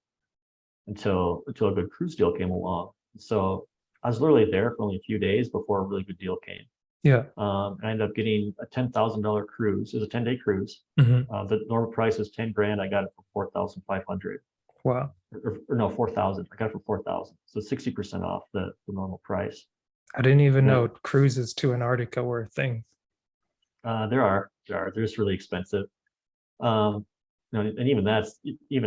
until a good cruise deal came along. So I was literally there for only a few days before a really good deal came. Yeah. I ended up getting a $10,000 cruise. It was a 10-day cruise. Hmm. The normal price was 10 grand. I got it for 4,500. Wow. Or no, 4,000. I got it for 4,000. So 60% off the normal price. I didn't even But know cruises to Antarctica were a thing. they're just really expensive. Um, and even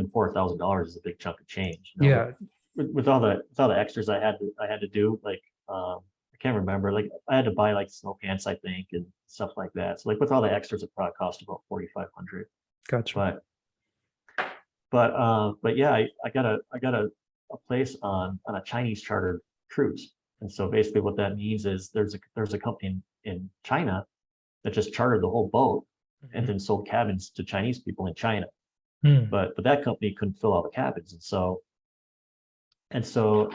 $4,000 is a big chunk of change. Yeah. With all the extras I had to do, like I can't remember, like I had to buy like snow pants, I think, and stuff like that. So like with all the extras, it probably cost about 4,500. Gotcha. But but yeah, I got a place on a Chinese chartered cruise. And so basically what that means is there's a company in China that just chartered the whole boat and Mhm. then sold cabins to Chinese people in China. Mm. But that company couldn't fill all the cabins. And so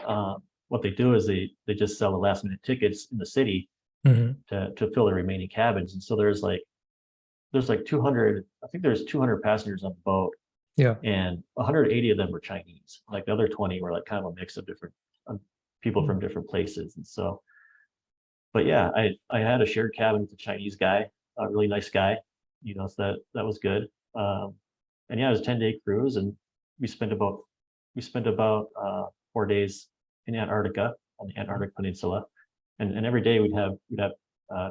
what they do is they just sell the last minute tickets in the city Mhm. to fill the remaining cabins. And so there's like 200, I think there's 200 passengers on the boat, Yeah. and 180 of them were Chinese. Like the other 20 were like kind of a mix of different people Mm. from different places. And so, but yeah, I had a shared cabin with a Chinese guy, a really nice guy, so that was good. And yeah, it was a 10-day cruise, and we spent about we spent about 4 days in Antarctica on the Mhm. Antarctic Peninsula, and every day we'd have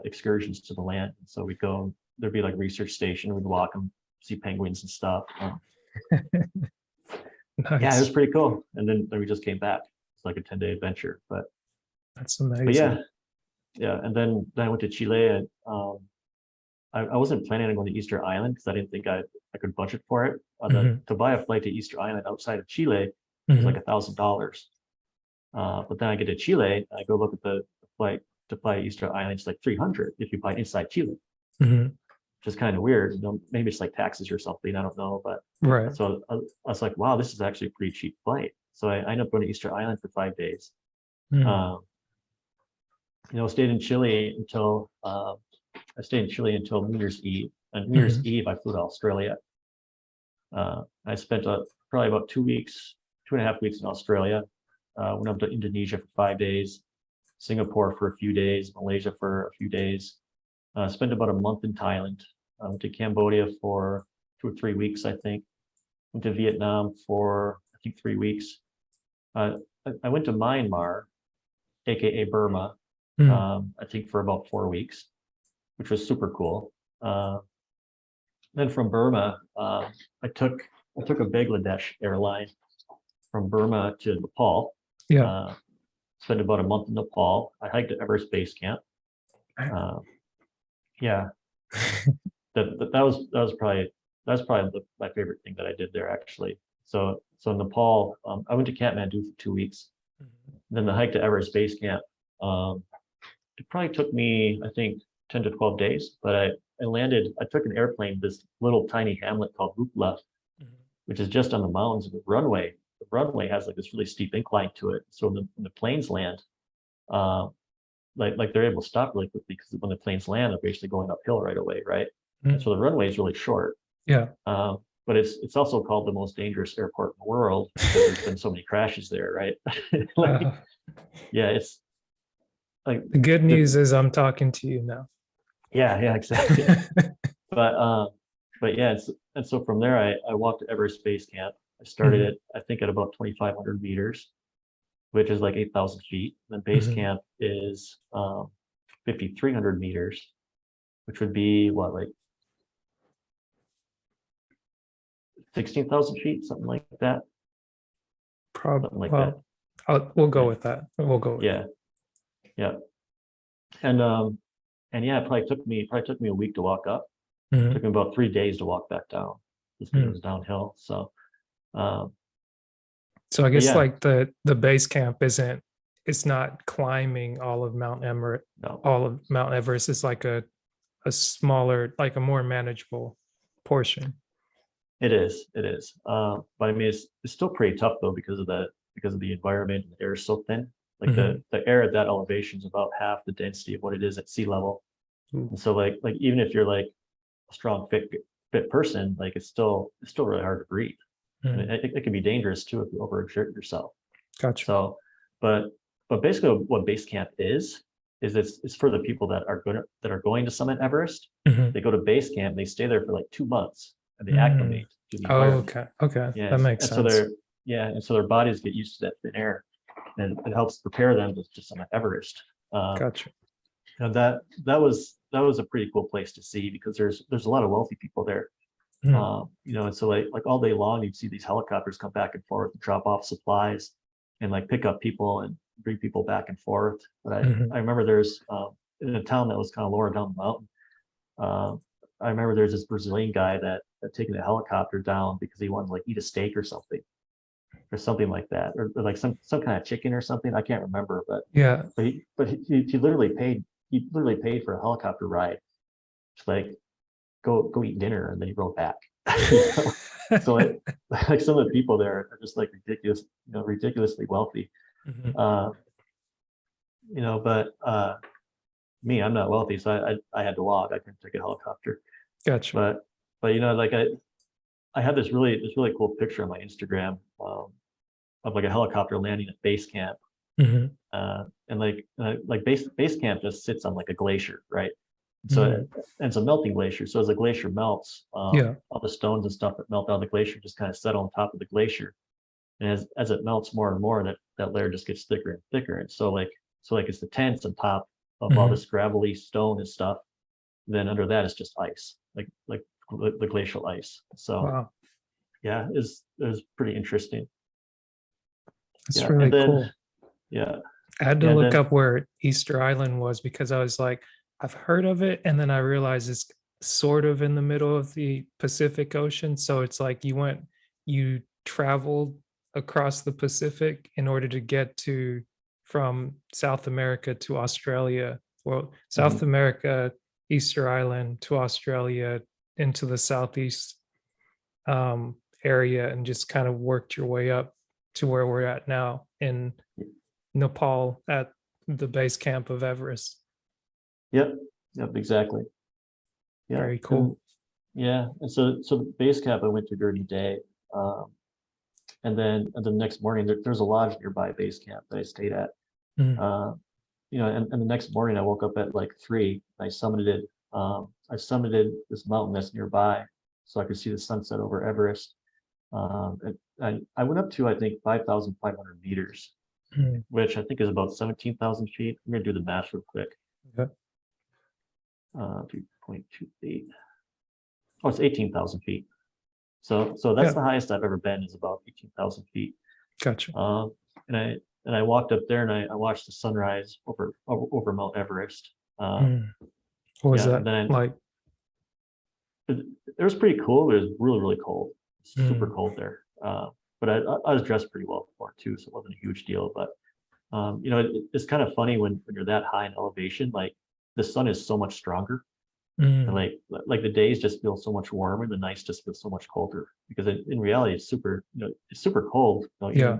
excursions to the land. And so we'd go, there'd be like research station, we'd walk and see penguins and stuff. Yeah, it was Nice. pretty cool. And then we just came back. It's like a 10-day adventure. That's But amazing. yeah, yeah. And then I went to Chile, and I wasn't planning on going to Easter Island because I didn't think I could budget for it. Mhm. To buy a flight to Easter Island outside of Chile was like Mhm. $1,000. But then I get to Chile, I go look at the flight to fly to Easter Island. It's like 300 if you fly inside Chile, Mhm. which is kind of weird. Maybe it's like taxes or something. I don't know, but Right. so I was like, wow, this is actually a pretty cheap flight. So I ended up going to Easter Island for 5 days. Mm. Um, stayed in Chile until I stayed in Chile until New Year's Eve. On New Year's Mhm. Eve, I flew to Australia. I spent probably about 2 weeks, 2.5 weeks in Australia. Went up to Indonesia for 5 days, Singapore for a few days, Malaysia for a few days. Spent about a month in Thailand. Went to Cambodia for 2 or 3 weeks, I think. Went to Vietnam for I think 3 weeks. I went to Myanmar, aka Burma, Mm. I think for about 4 weeks, which was super cool. Then from Burma, I took a Bangladesh airline from Burma to Nepal. Yeah. Uh, Spent about a month in Nepal. I hiked to Everest Base Camp. Uh, yeah, that was probably that's probably my favorite thing that I did there actually. So in Nepal, I went to Kathmandu for 2 weeks. Then the hike to Everest Base Camp. It probably took me, I think, 10 to 12 days, but I landed, I took an airplane, this little tiny hamlet called Rupla, which is just on the mountains of the runway has like this really steep incline to it. So when the planes land, like they're able to stop really quickly because when the planes land, they're basically going uphill right away, right? And so the runway is really short. Yeah. But it's also called the most dangerous airport in the world because there's been so many crashes there, right? Like, yeah, it's like The good news is I'm talking to you now. yeah, exactly. But yeah, and so from there I walked to Everest Base Camp. I started at I think at about 2,500 meters, which is like 8,000 feet. Then base camp is 5,300 meters, which would be what, like 16,000 feet, something like that. Probably. Something like Well, we'll go with that. We'll go with yeah, yeah. And yeah, it probably took me a week to walk up. It took me about 3 days to walk back down, just because it was downhill. So so I guess yeah. like the base camp it's not climbing all of Mount Everest. No. All of Mount Everest is like a smaller, like a more manageable portion. It is. But I mean, it's still pretty tough though because of the environment. The air is so thin. Like the air at that elevation is about half the density of what it is at sea level. And so like even if you're like a strong fit person, like it's still really hard to breathe. And it can be dangerous too if you overexert yourself. Gotcha. So, but basically what base camp is it's for the people that are going to summit Everest. They go to base camp, they stay there for like 2 months and they acclimate to the environment. Okay. Yeah, That makes sense. So their bodies get used to that thin air, and it helps prepare them to summit Everest. Gotcha. And that was a pretty cool place to see because there's a lot of wealthy people there. And so like all day long you'd see these helicopters come back and forth and drop off supplies and like pick up people and bring people back and forth. But I remember there's in a town that was kind of lower down the mountain. I remember there's this Brazilian guy that taken a helicopter down because he wanted to like eat a steak or something like that, or like some kind of chicken or something. I can't remember, but yeah. But he literally paid for a helicopter ride, just like go eat dinner, and then he rode back. So like some of the people there are just like ridiculously wealthy. But me, I'm not wealthy, so I had to walk. I couldn't take a helicopter. Gotcha. But like I had this really cool picture on my Instagram of like a helicopter landing at base camp. And like base camp just sits on like a glacier, right? So and it's a melting glacier. So as the glacier melts, all the stones and stuff that melt out of the glacier just kind of settle on top of the glacier. And as it melts more and more, that layer just gets thicker and thicker. And so it's the tents on top of all this gravelly stone and stuff. Then under that is just ice, like the glacial ice. So yeah, it was pretty interesting. It's really cool. Yeah. I had to look up where Easter Island was because I was like, I've heard of it. And then I realized it's sort of in the middle of the Pacific Ocean. So it's like you traveled across the Pacific in order to get from South America to Australia. Well, South America, Easter Island to Australia into the Southeast area, and just kind of worked your way up to where we're at now in Nepal at the base camp of Everest. Yep, exactly. Yeah. Very cool. And so the base camp I went to during the day, and then the next morning there's a lodge nearby base camp that I stayed at. And the next morning I woke up at like 3. I summited this mountain that's nearby so I could see the sunset over Everest. And I went up to I think 5,500 meters, which I think is about 17,000 feet. I'm gonna do the math real quick. Okay. 2.28. Oh, it's 18,000 feet. So that's the highest I've ever been, is about 18,000 feet. Gotcha. And I walked up there and I watched the sunrise over Mount Everest. What was that like? it was pretty cool, but it was really, really cold, super Mm, cold there. But I was dressed pretty well for it too, so it wasn't a huge deal. But it's kind of funny when you're that high in elevation, like the sun is so much stronger, and mm, like the days just feel so much warmer, the nights just feel so much colder. Because in reality, it's super, it's super cold. yeah.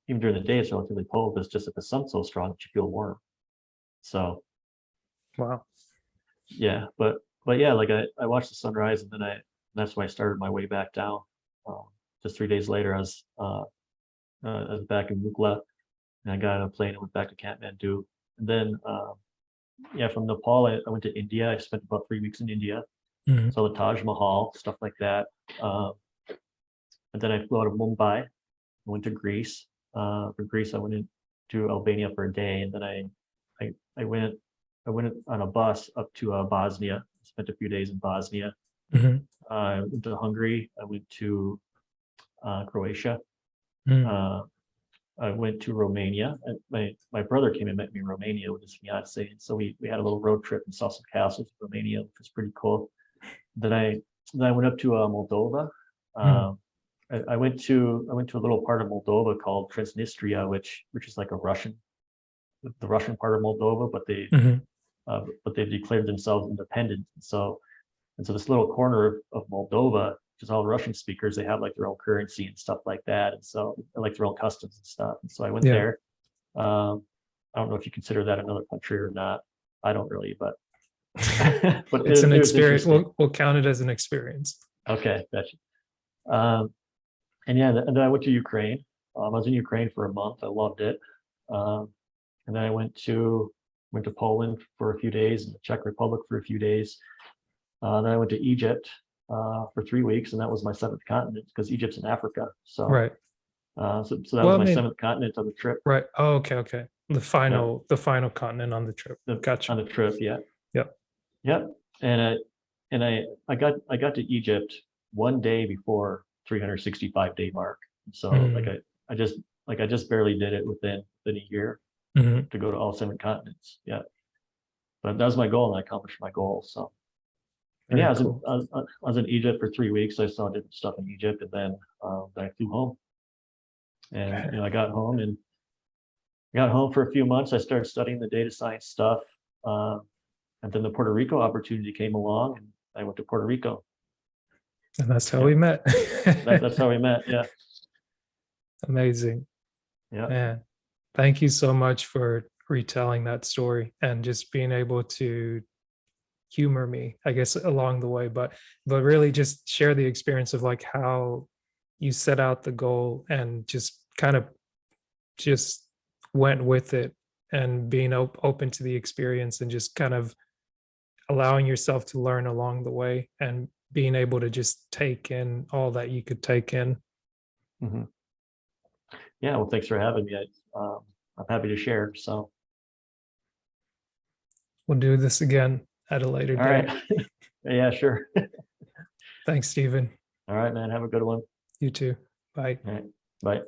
Even during the day, it's relatively cold. It's just that the sun's so strong that you feel warm. So Wow. yeah, but yeah, like I watched the sunrise, and then that's when I started my way back down. Um, just 3 days later, I was back in Mukla, and I got on a plane and went back to Kathmandu. And then yeah, from Nepal, I went to India. I spent about 3 weeks in India, Mm, saw the Taj Mahal, stuff like that. Um, and then I flew out of Mumbai, I went to Greece. From Greece, I went into Albania for a day, and then I I went I went on a bus up to Bosnia. Spent a few days in Bosnia. mhm, I went to Hungary. I went to Croatia. mm. Uh, I went to Romania. My brother came and met me in Romania with his fiance, and so we had a little road trip and saw some castles in Romania, which was pretty cool. Then I went up to Moldova. Mm, Um, I went to a little part of Moldova called Transnistria, which is like the Russian part of Moldova, mhm. but they've declared themselves independent. And so this little corner of Moldova, which is all Russian speakers, they have like their own currency and stuff like that, and so like their own customs and stuff. And so I went Yeah. there. I don't know if you consider that another country or not. I don't really, but but It's an it was experience. interesting. We'll count it as an experience. Okay, gotcha. Um, and yeah, and then I went to Ukraine. I was in Ukraine for a month. I loved it. Um, and then I went to Poland for a few days, and the Czech Republic for a few days. Then I went to Egypt for 3 weeks, and that was my seventh continent because Egypt's in Africa. So, Right. so that Well, was I my mean, seventh continent on the trip. right. Oh, okay, okay. Yeah, The final continent on the trip. Gotcha. on the trip. Yeah, Yep. yep. And I got to Egypt one day before 365-day mark. So Mm, I just barely did it within a year mhm. to go to all seven continents. Yeah, but that was my goal, and I accomplished my goal. So. And yeah, Very cool. I was in Egypt for 3 weeks. I saw different stuff in Egypt, and then I flew home. And I got home for a few months. I started studying the data science stuff, uh, and then the Puerto Rico opportunity came along, and I went to Puerto Rico. And that's how Yeah, we met. that's how we met. Yeah, Amazing. yeah. Man, thank you so much for retelling that story and just being able to humor me, I guess, along the way, but really just share the experience of like how you set out the goal and just kind of just went with it and being open to the experience and just kind of allowing yourself to learn along the way and being able to just take in all that you could take in. Hmm. Yeah. Well, thanks for having me. I'm happy to share. So, We'll do this again at a later all right. date. Yeah, sure. Thanks, Stephen. All right, man. Have a good one. You too. Bye. All right. Bye.